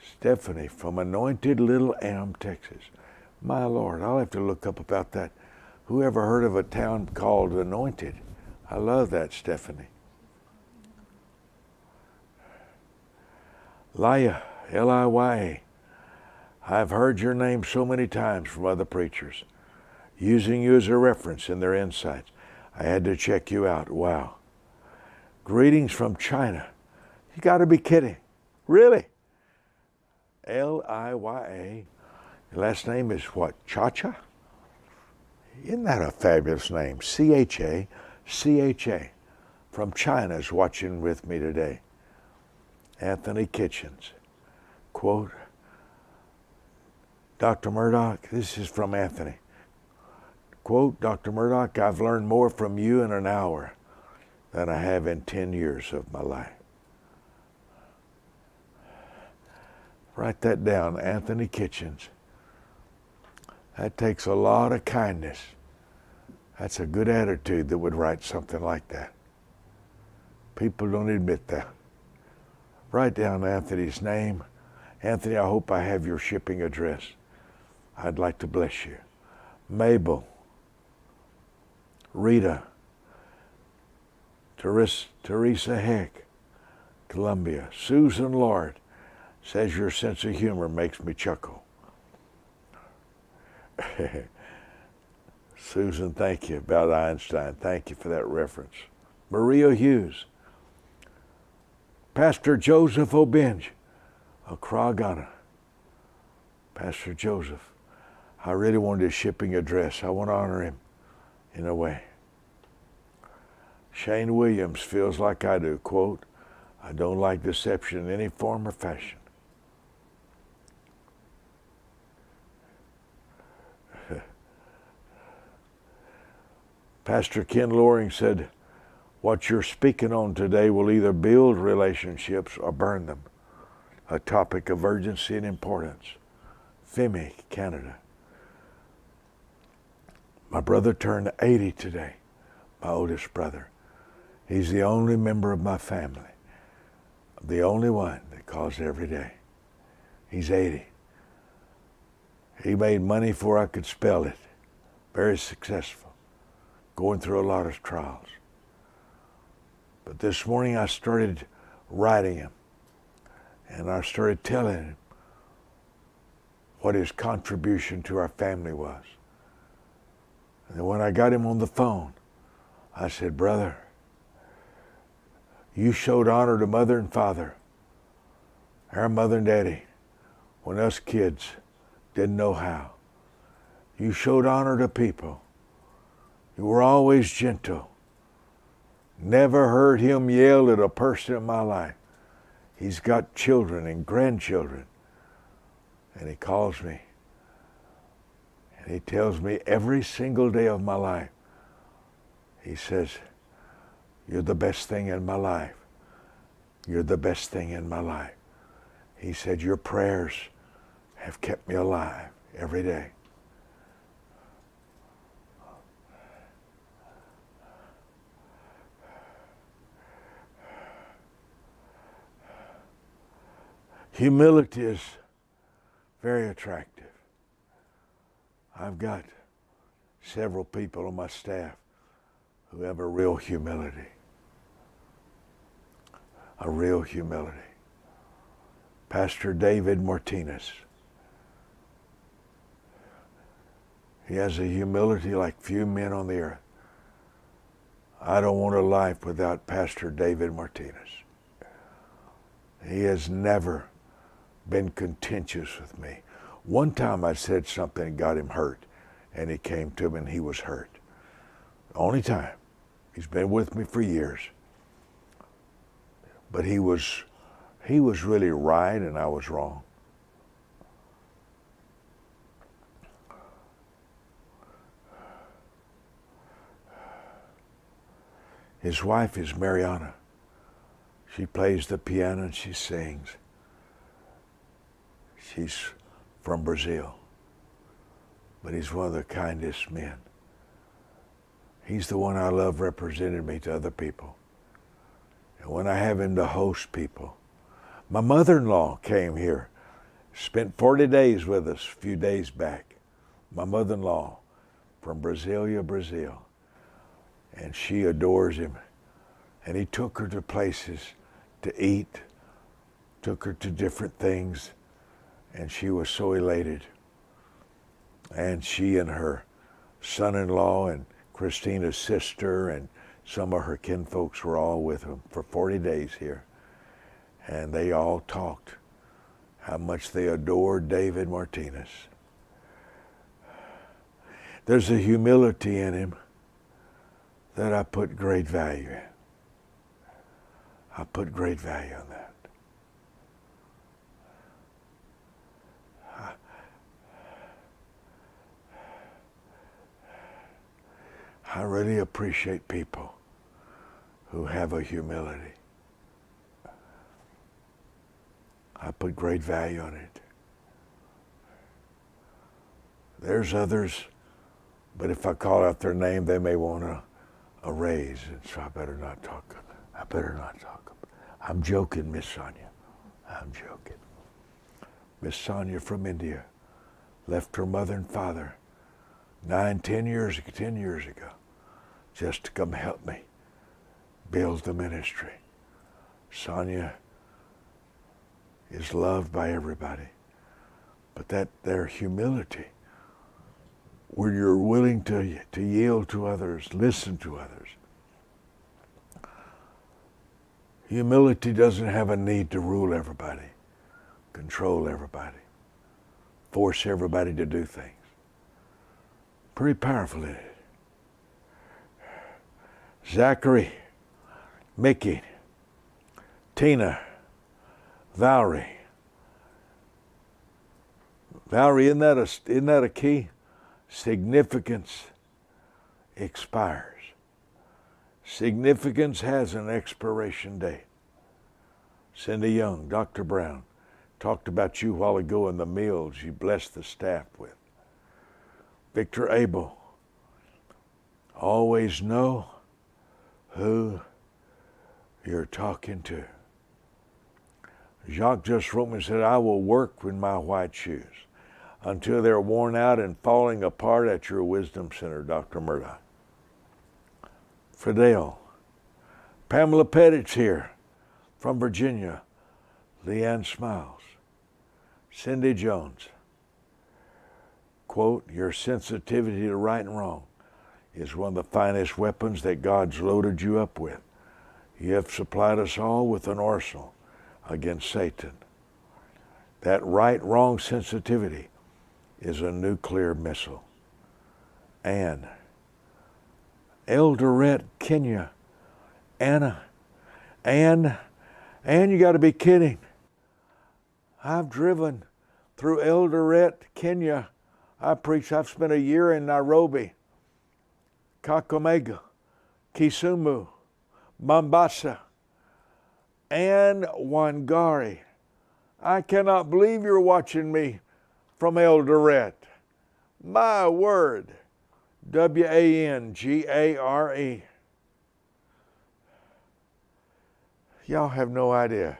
Stephanie from Anointed Little Elm, Texas. My Lord, I'll have to look up about that. Whoever heard of a town called Anointed? I love that, Stephanie. Liya, L-I-Y-A. I've heard your name so many times from other preachers, using you as a reference in their insights. I had to check you out. Wow. Greetings from China. You got to be kidding. Really? L-I-Y-A. Your last name is what? Chacha? Isn't that a fabulous name? C-H-A. C-H-A. From China is watching with me today. Anthony Kitchens. Quote, Dr. Murdock, this is from Anthony. Quote, Dr. Murdock, I've learned more from you in an hour than I have in 10 years of my life. Write that down, Anthony Kitchens. That takes a lot of kindness. That's a good attitude that would write something like that. People don't admit that. Write down Anthony's name. Anthony, I hope I have your shipping address. I'd like to bless you. Mabel, Rita, Teresa Heck, Columbia. Susan Lord says your sense of humor makes me chuckle. Susan, thank you about Einstein. Thank you for that reference. Maria Hughes. Pastor Joseph O'Benge, Accra, Ghana. Pastor Joseph, I really wanted his shipping address. I want to honor him in a way. Shane Williams feels like I do. Quote, I don't like deception in any form or fashion. Pastor Ken Loring said, what you're speaking on today will either build relationships or burn them. A topic of urgency and importance. Femi, Canada. My brother turned 80 today, my oldest brother. He's the only member of my family, the only one that calls every day. He's 80. He made money before I could spell it. Very successful, going through a lot of trials. But this morning I started writing him, and I started telling him what his contribution to our family was. And when I got him on the phone, I said, brother, you showed honor to mother and father, our mother and daddy, when us kids didn't know how. You showed honor to people. You were always gentle. Never heard him yell at a person in my life. He's got children and grandchildren. And he calls me. And he tells me every single day of my life, he says, you're the best thing in my life. You're the best thing in my life. He said, your prayers have kept me alive every day. Humility is very attractive. I've got several people on my staff who have a real humility. A real humility. Pastor David Martinez. He has a humility like few men on the earth. I don't want a life without Pastor David Martinez. He has never been contentious with me. One time I said something that got him hurt, and he came to me and he was hurt. Only time. He's been with me for years. But he was really right and I was wrong. His wife is Mariana. She plays the piano and she sings. She's from Brazil, but he's one of the kindest men. He's the one I love representing me to other people. And when I have him to host people, my mother-in-law came here, spent 40 days with us a few days back. My mother-in-law from Brasilia, Brazil. And she adores him. And he took her to places to eat, took her to different things, and she was so elated. And she and her son-in-law and Christina's sister and some of her kinfolks were all with him for 40 days here. And they all talked how much they adored David Martinez. There's a humility in him that I put great value in. I put great value on that. I really appreciate people who have a humility. I put great value on it. There's others, but if I call out their name, they may want a raise, and so I better not talk. I'm joking, Miss Sonia. I'm joking. Miss Sonia from India left her mother and father 10 years ago, just to come help me build the ministry. Sonia is loved by everybody, but that their humility, where you're willing to yield to others, listen to others. Humility doesn't have a need to rule everybody, control everybody, force everybody to do things. Pretty powerful, isn't it? Zachary, Mickey, Tina, Valerie. Valerie, isn't that a key? Significance expires. Significance has an expiration date. Cindy Young, Dr. Brown, talked about you a while ago in the meals you blessed the staff with. Victor Abel, always know who you're talking to. Jacques just wrote me and said, I will work with my white shoes until they're worn out and falling apart at your wisdom center, Dr. Murdoch. Fidel. Pamela Pettit's here from Virginia. Leanne Smiles. Cindy Jones. Quote, your sensitivity to right and wrong is one of the finest weapons that God's loaded you up with. You have supplied us all with an arsenal against Satan. That right-wrong sensitivity is a nuclear missile. And Eldoret, Kenya. Anna. And you got to be kidding. I've driven through Eldoret, Kenya. I've spent a year in Nairobi, Kakamega, Kisumu, Mombasa, and Wangari. I cannot believe you're watching me from Eldoret. My word. Wangare. Y'all have no idea.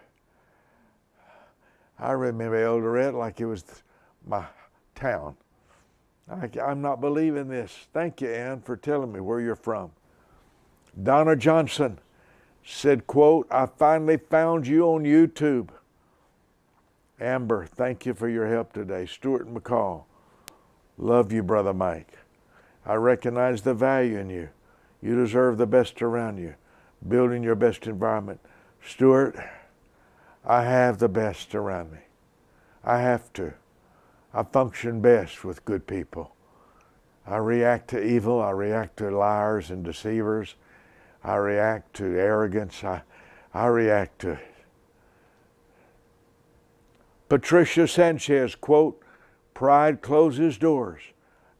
I remember Eldoret like it was my town. I'm not believing this. Thank you, Ann, for telling me where you're from. Donna Johnson said, quote, I finally found you on YouTube. Amber, thank you for your help today. Stuart McCall, love you, Brother Mike. I recognize the value in you. You deserve the best around you. Building your best environment. Stuart, I have the best around me. I have to. I function best with good people. I react to evil. I react to liars and deceivers. I react to arrogance. I react to it. Patricia Sanchez, quote, pride closes doors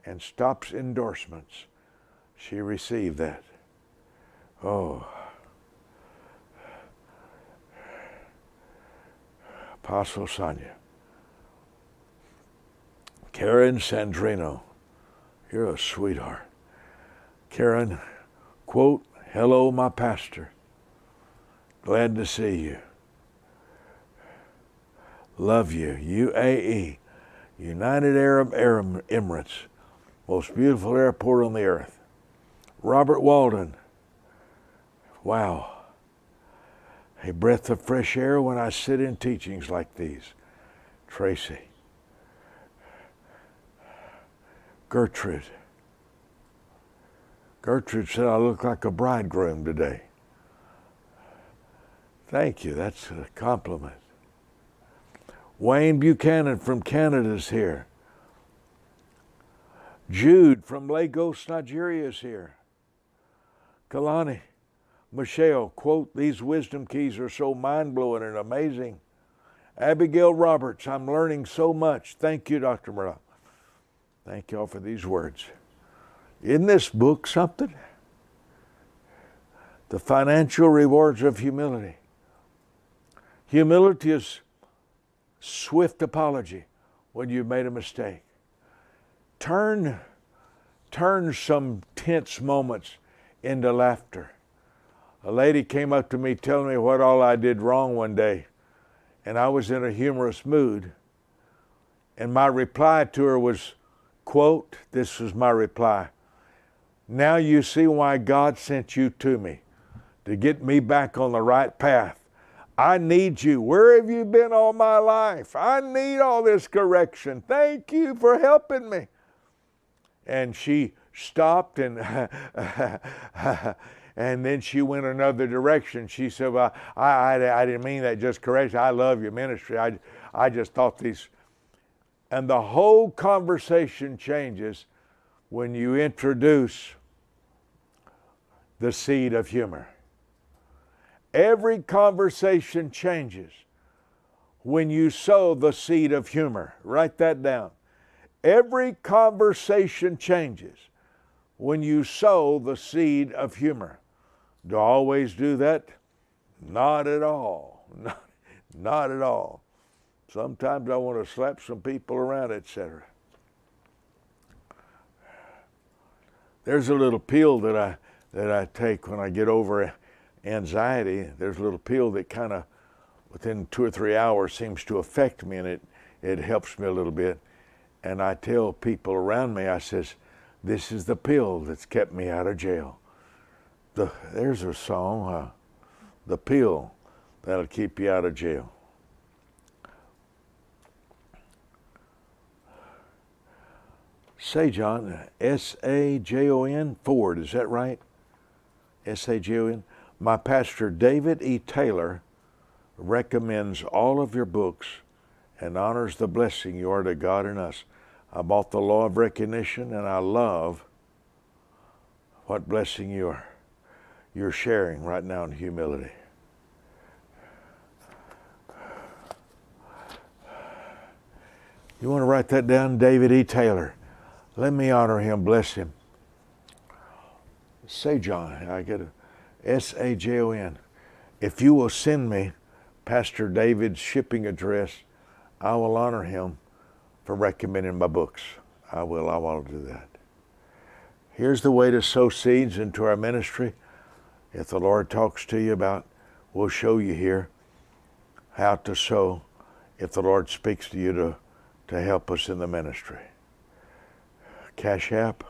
and stops endorsements. She received that. Oh. Apostle Sonia. Karen Sandrino, you're a sweetheart. Karen, quote, hello, my pastor. Glad to see you. Love you. UAE, United Arab Emirates, most beautiful airport on the earth. Robert Walden, wow. A breath of fresh air when I sit in teachings like these. Tracy. Gertrude. Gertrude said I look like a bridegroom today. Thank you. That's a compliment. Wayne Buchanan from Canada is here. Jude from Lagos, Nigeria is here. Kalani. Michelle, quote, these wisdom keys are so mind-blowing and amazing. Abigail Roberts, I'm learning so much. Thank you, Dr. Murdoch. Thank you all for these words. Isn't this book something? The Financial Rewards of Humility. Humility is swift apology when you've made a mistake. Turn some tense moments into laughter. A lady came up to me telling me what all I did wrong one day, and I was in a humorous mood. And my reply to her was, quote, this was my reply, now you see why God sent you to me, to get me back on the right path. I need you. Where have you been all my life? I need all this correction. Thank you for helping me. And she stopped and and then she went another direction. She said, well, I didn't mean that, just correction. I love your ministry. I just thought these. And the whole conversation changes when you introduce the seed of humor. Every conversation changes when you sow the seed of humor. Write that down. Every conversation changes when you sow the seed of humor. Do I always do that? Not at all. Not at all. Sometimes I want to slap some people around, etc. There's a little pill that I take when I get over anxiety. There's a little pill that kind of within 2 or 3 hours seems to affect me, and it helps me a little bit. And I tell people around me, I says, this is the pill that's kept me out of jail. There's a song, the pill that'll keep you out of jail. Sajon, S-A-J-O-N, Ford, is that right? S-A-J-O-N. My pastor, David E. Taylor, recommends all of your books and honors the blessing you are to God and us. I bought The Law of Recognition, and I love what blessing you're sharing right now in humility. You want to write that down, David E. Taylor? Let me honor him, bless him. Sajon, I get a S-A-J-O-N. If you will send me Pastor David's shipping address, I will honor him for recommending my books. I will do that. Here's the way to sow seeds into our ministry. If the Lord talks to you about, we'll show you here how to sow if the Lord speaks to you to help us in the ministry. Cash App,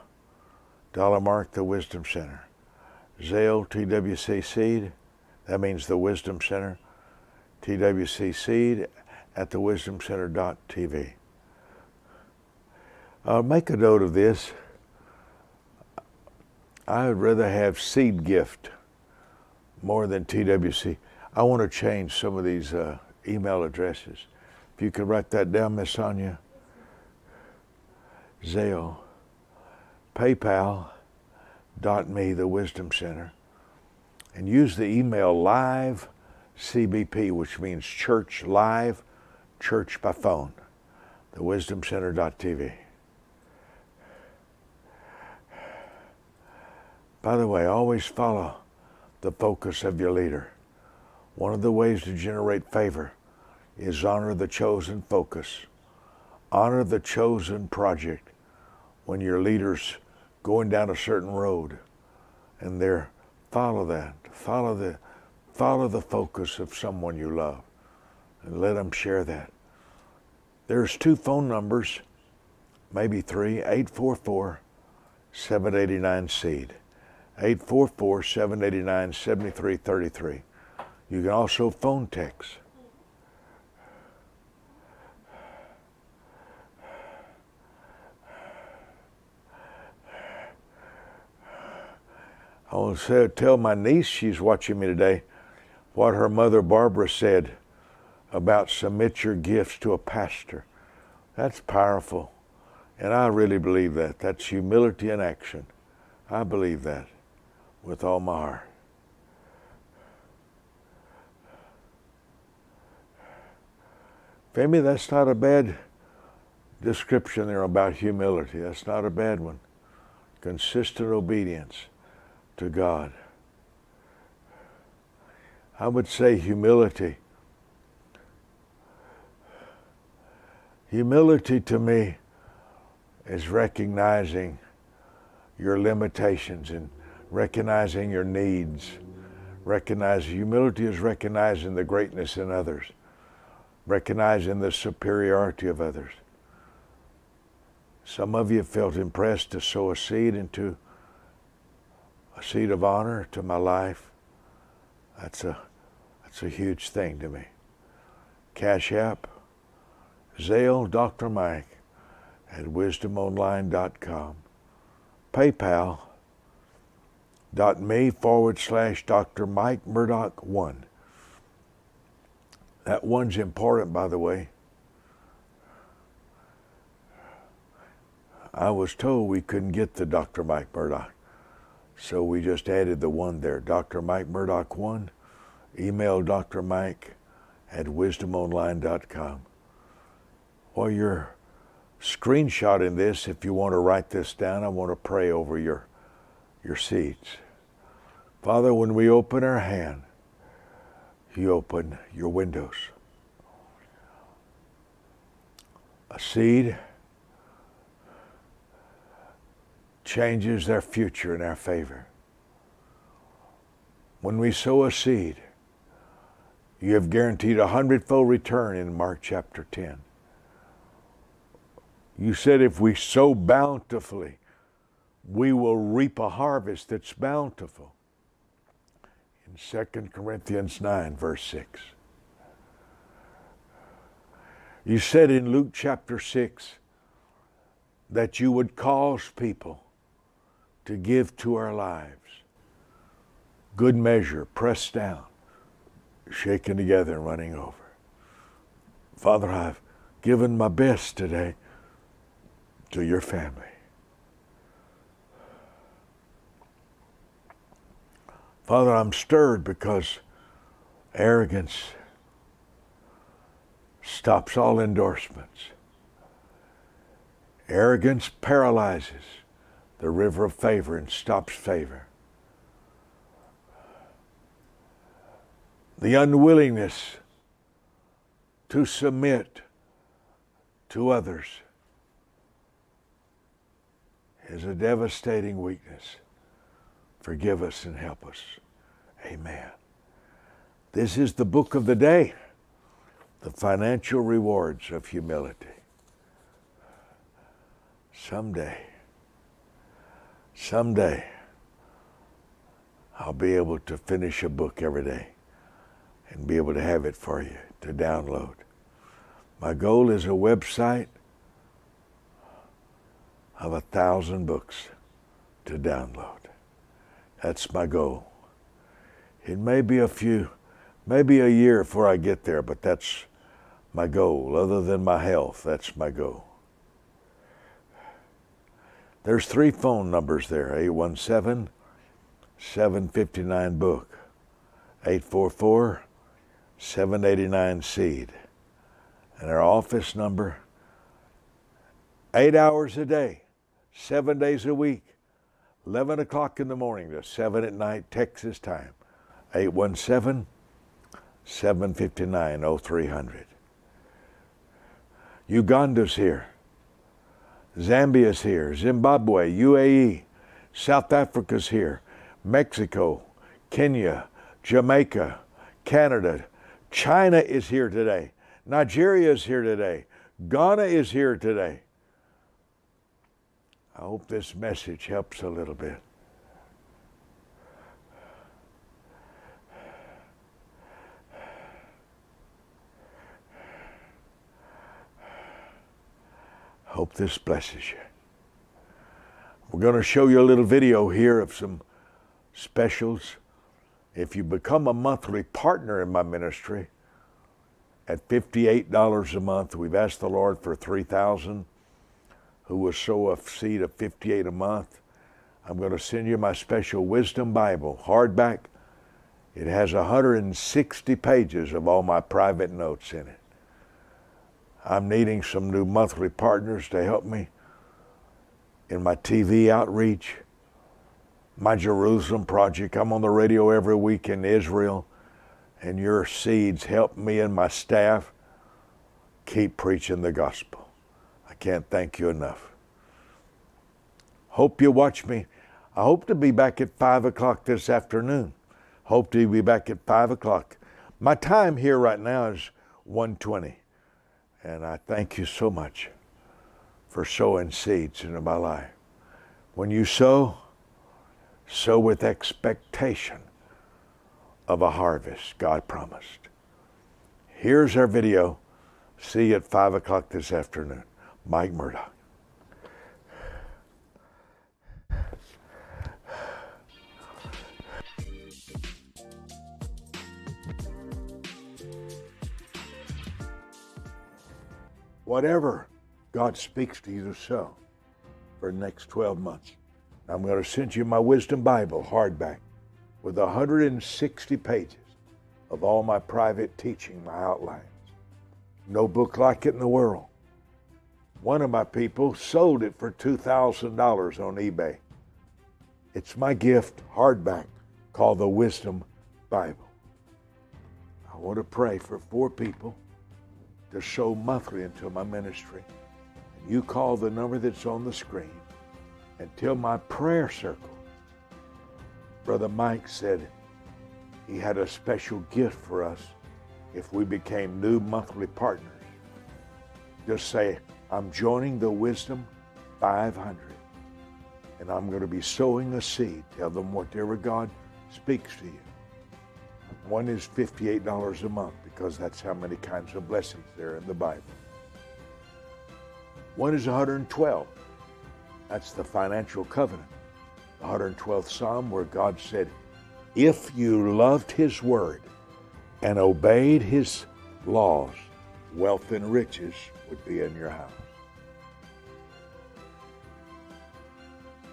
$, the Wisdom Center. Zelle, TWC Seed, that means the Wisdom Center. TWC Seed at thewisdomcenter.tv. Make a note of this. I would rather have seed gift more than TWC. I want to change some of these email addresses. If you could write that down, Miss Sonia. Zelle, PayPal.me, the Wisdom Center. and use the email live CBP, which means church live, church by phone, thewisdomcenter.tv. By the way, always follow the focus of your leader. One of the ways to generate favor is honor the chosen focus. Honor the chosen project. When your leader's going down a certain road and they're, follow that. Follow the focus of someone you love and let them share that. There's 2 phone numbers, maybe 3, 844-789-SEED. 844-789-7333. You can also phone text. I want to tell my niece, she's watching me today, what her mother Barbara said about submit your gifts to a pastor. That's powerful. And I really believe that. That's humility in action. I believe that with all my heart. Maybe that's not a bad description there about humility. That's not a bad one. Consistent obedience to God. I would say humility. Humility to me is recognizing your limitations and recognizing your needs. Humility is recognizing the greatness in others, recognizing the superiority of others. Some of you felt impressed to sow a seed into a seed of honor to my life. That's a huge thing to me. Cash App, Zelle, Dr. Mike at wisdomonline.com. PayPal.me/Dr. Mike Murdock 1. That one's important, by the way. I was told we couldn't get the Dr. Mike Murdock, so we just added the 1 there. Dr. Mike Murdock 1. Email Dr. Mike at wisdomonline.com. While you're screenshotting this, if you want to write this down, I want to pray over your seeds. Father, when we open our hand, you open your windows. A seed changes their future in our favor. When we sow a seed, you have guaranteed 100-fold return in Mark chapter 10. You said if we sow bountifully, we will reap a harvest that's bountiful. In 2 Corinthians 9, verse 6. You said in Luke chapter 6 that you would cause people to give to our lives. Good measure, pressed down, shaken together and running over. Father, I've given my best today to your family. Father, I'm stirred because arrogance stops all endorsements. Arrogance paralyzes the river of favor and stops favor. The unwillingness to submit to others is a devastating weakness. Forgive us and help us. Amen. This is the book of the day, the financial rewards of humility. Someday, I'll be able to finish a book every day and be able to have it for you to download. My goal is a website of 1,000 books to download. That's my goal. It may be a year before I get there, but that's my goal. Other than my health, that's my goal. There's 3 phone numbers there, 817-759-BOOK. 844-789-SEED. And our office number, 8 hours a day, 7 days a week, 11 o'clock in the morning to 7 at night, Texas time, 817-759-0300. Uganda's here. Zambia's here. Zimbabwe, UAE, South Africa's here. Mexico, Kenya, Jamaica, Canada. China is here today. Nigeria is here today. Ghana is here today. I hope this message helps a little bit. Hope this blesses you. We're going to show you a little video here of some specials. If you become a monthly partner in my ministry at $58 a month, we've asked the Lord for $3,000, who will sow a seed of $58 a month. I'm going to send you my special Wisdom Bible, hardback. It has 160 pages of all my private notes in it. I'm needing some new monthly partners to help me in my TV outreach, my Jerusalem project. I'm on the radio every week in Israel, and your seeds help me and my staff keep preaching the gospel. I can't thank you enough. Hope you watch me. I hope to be back at 5 o'clock this afternoon. Hope to be back at 5 o'clock. My time here right now is 1:20. And I thank you so much for sowing seeds into my life. When you sow with expectation of a harvest God promised. Here's our video. See you at 5 o'clock this afternoon. Mike Murdock. Whatever God speaks to you to sow for the next 12 months. I'm going to send you my Wisdom Bible, hardback, with 160 pages of all my private teaching, my outlines. No book like it in the world. One of my people sold it for $2,000 on eBay. It's my gift, hardback, called the Wisdom Bible. I want to pray for 4 people to sow monthly into my ministry. And you call the number that's on the screen and tell my prayer circle. Brother Mike said he had a special gift for us if we became new monthly partners. Just say, I'm joining the Wisdom 500 and I'm going to be sowing a seed. Tell them whatever God speaks to you. One is $58 a month because that's how many kinds of blessings there are in the Bible. One is 112. That's the financial covenant. The 112th Psalm where God said, if you loved His word and obeyed His laws, wealth and riches would be in your house.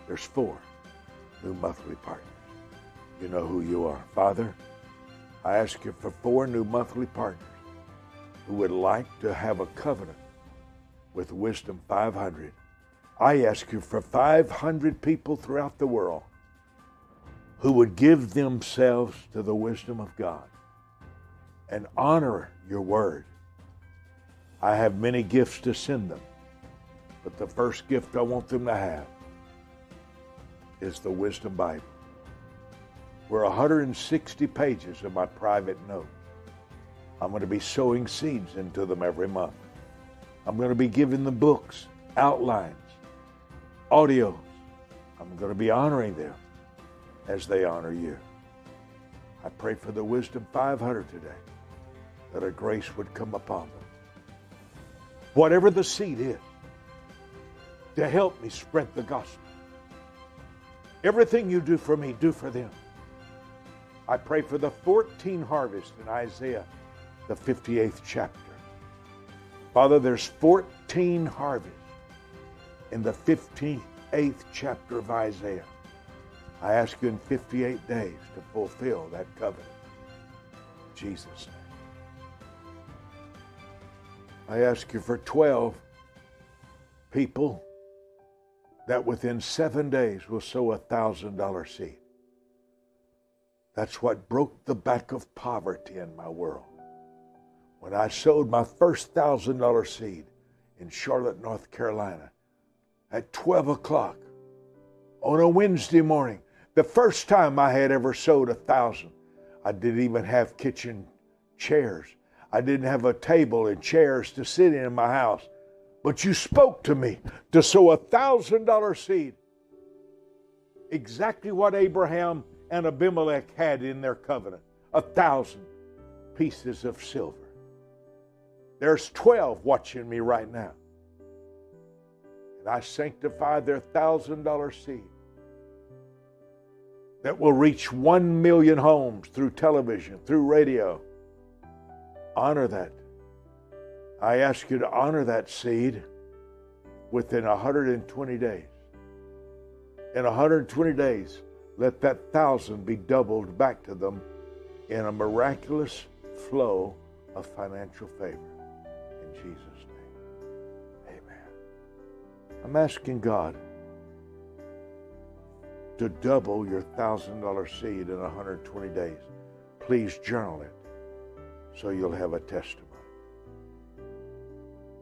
There's 4 new monthly partners. You know who you are. Father, I ask you for 4 new monthly partners who would like to have a covenant with Wisdom 500. I ask you for 500 people throughout the world who would give themselves to the wisdom of God and honor your word. I have many gifts to send them, but the first gift I want them to have is the Wisdom Bible. Where 160 pages of my private notes. I'm going to be sowing seeds into them every month. I'm going to be giving them books, outlines, audios. I'm going to be honoring them as they honor you. I pray for the Wisdom 500 today, that a grace would come upon them. Whatever the seed is, to help me spread the gospel. Everything you do for me, do for them. I pray for the 14 harvest in Isaiah, the 58th chapter. Father, there's 14 harvests in the 58th chapter of Isaiah. I ask you in 58 days to fulfill that covenant. Jesus' name. I ask you for 12 people that within 7 days will sow $1,000 seed. That's what broke the back of poverty in my world. When I sowed my first $1,000 seed in Charlotte, North Carolina, at 12 o'clock on a Wednesday morning, the first time I had ever sowed 1,000. I didn't even have kitchen chairs. I didn't have a table and chairs to sit in my house. But you spoke to me to sow $1,000 seed. Exactly what Abraham and Abimelech had in their covenant. 1,000 pieces of silver. There's 12 watching me right now. And I sanctify their $1,000 seed that will reach 1 million homes through television, through radio. Honor that. I ask you to honor that seed within 120 days. In 120 days, let that 1,000 be doubled back to them in a miraculous flow of financial favor. In Jesus' name, amen. I'm asking God to double your $1,000 seed in 120 days. Please journal it so you'll have a testimony.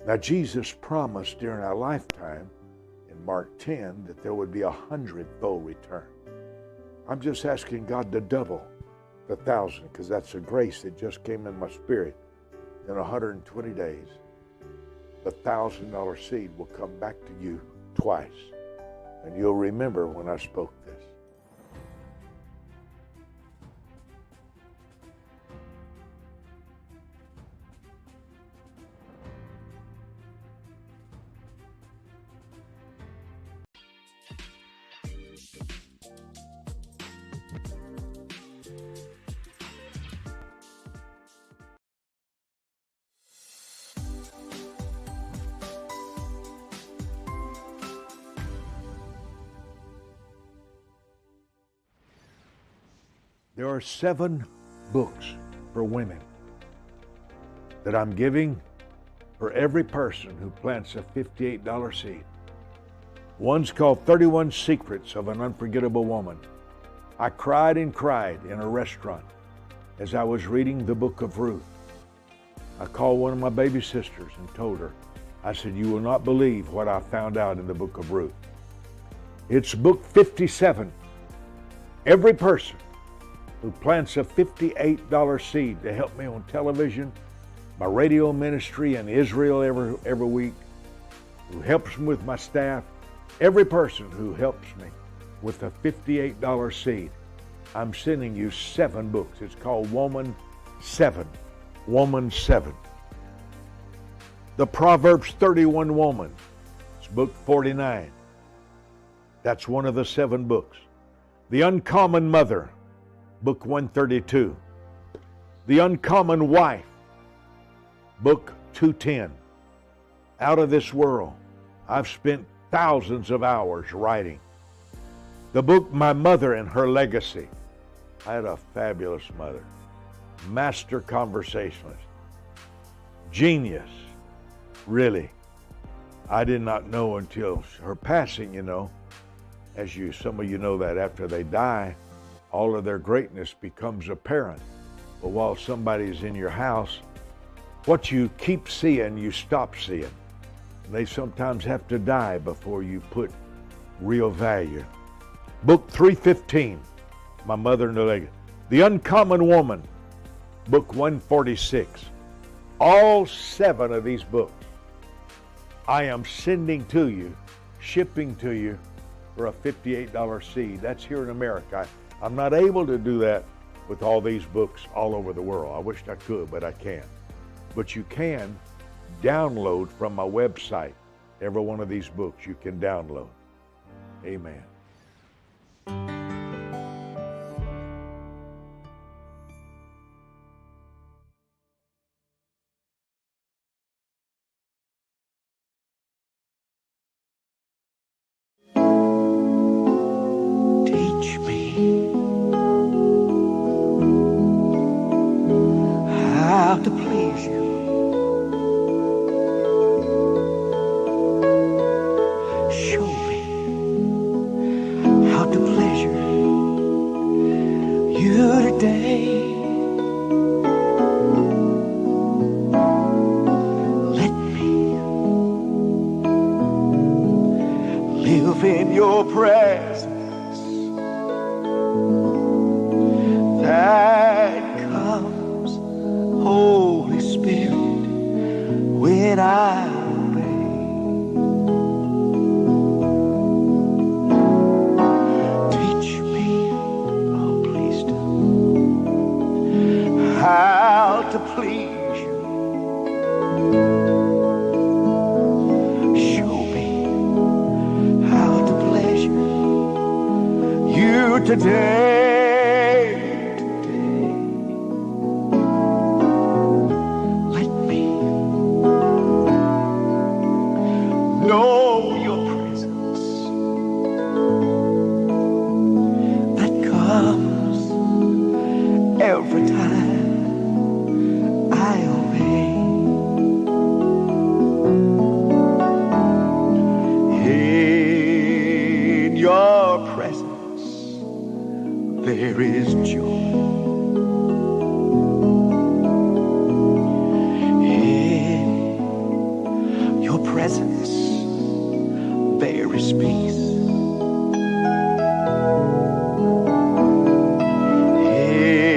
Now, Jesus promised during our lifetime in Mark 10 that there would be 100-fold return. I'm just asking God to double the 1,000 because that's a grace that just came in my spirit. In 120 days, the $1,000 seed will come back to you twice. And you'll remember when I spoke this. There are 7 books for women that I'm giving for every person who plants a $58 seed. One's called 31 Secrets of an Unforgettable Woman. I cried and cried in a restaurant as I was reading the book of Ruth. I called one of my baby sisters and told her, I said, you will not believe what I found out in the book of Ruth. It's book 57. Every person who plants a $58 seed to help me on television, my radio ministry in Israel every week, who helps me with my staff, every person who helps me with a $58 seed, I'm sending you 7 books. It's called Woman 7. Woman 7. The Proverbs 31 Woman. It's book 49. That's one of the 7 books. The Uncommon Mother. Book 132. The Uncommon Wife, book 210. Out of This World. I've spent thousands of hours writing. The book My Mother and Her Legacy. I had a fabulous mother. Master conversationalist. Genius. Really. I did not know until her passing, as some of you know that after they die, all of their greatness becomes apparent. But while somebody's in your house, what you keep seeing, you stop seeing. They sometimes have to die before you put real value. Book 315, My Mother and the Legacy. The Uncommon Woman, book 146. All 7 of these books I am sending to you, shipping to you for a $58 seed. That's here in America. I'm not able to do that with all these books all over the world. I wish I could, but I can't. But you can download from my website. Every one of these books you can download. Amen. today. Let me live in your presence that comes, Holy Spirit, when I obey. Teach me, oh please do, how to please you. Show me how to pleasure you today. Let me know your presence that comes every time I obey. In your presence there is joy. In your presence there is peace.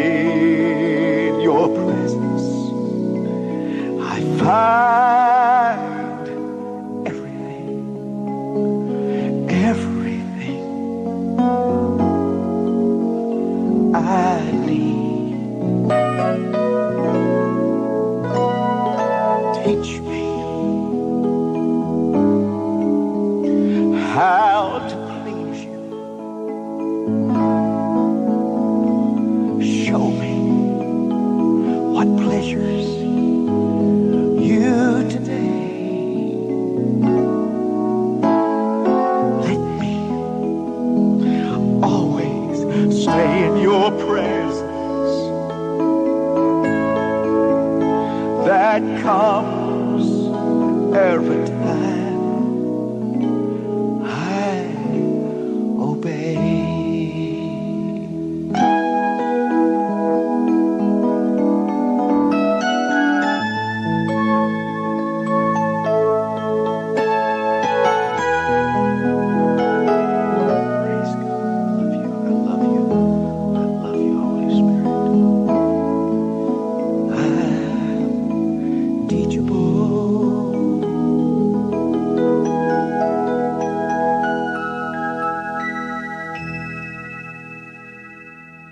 In your presence I find everything I need. Teach me how to please you. Show me what pleasures you today. Let me always stay in your presence that comes every day.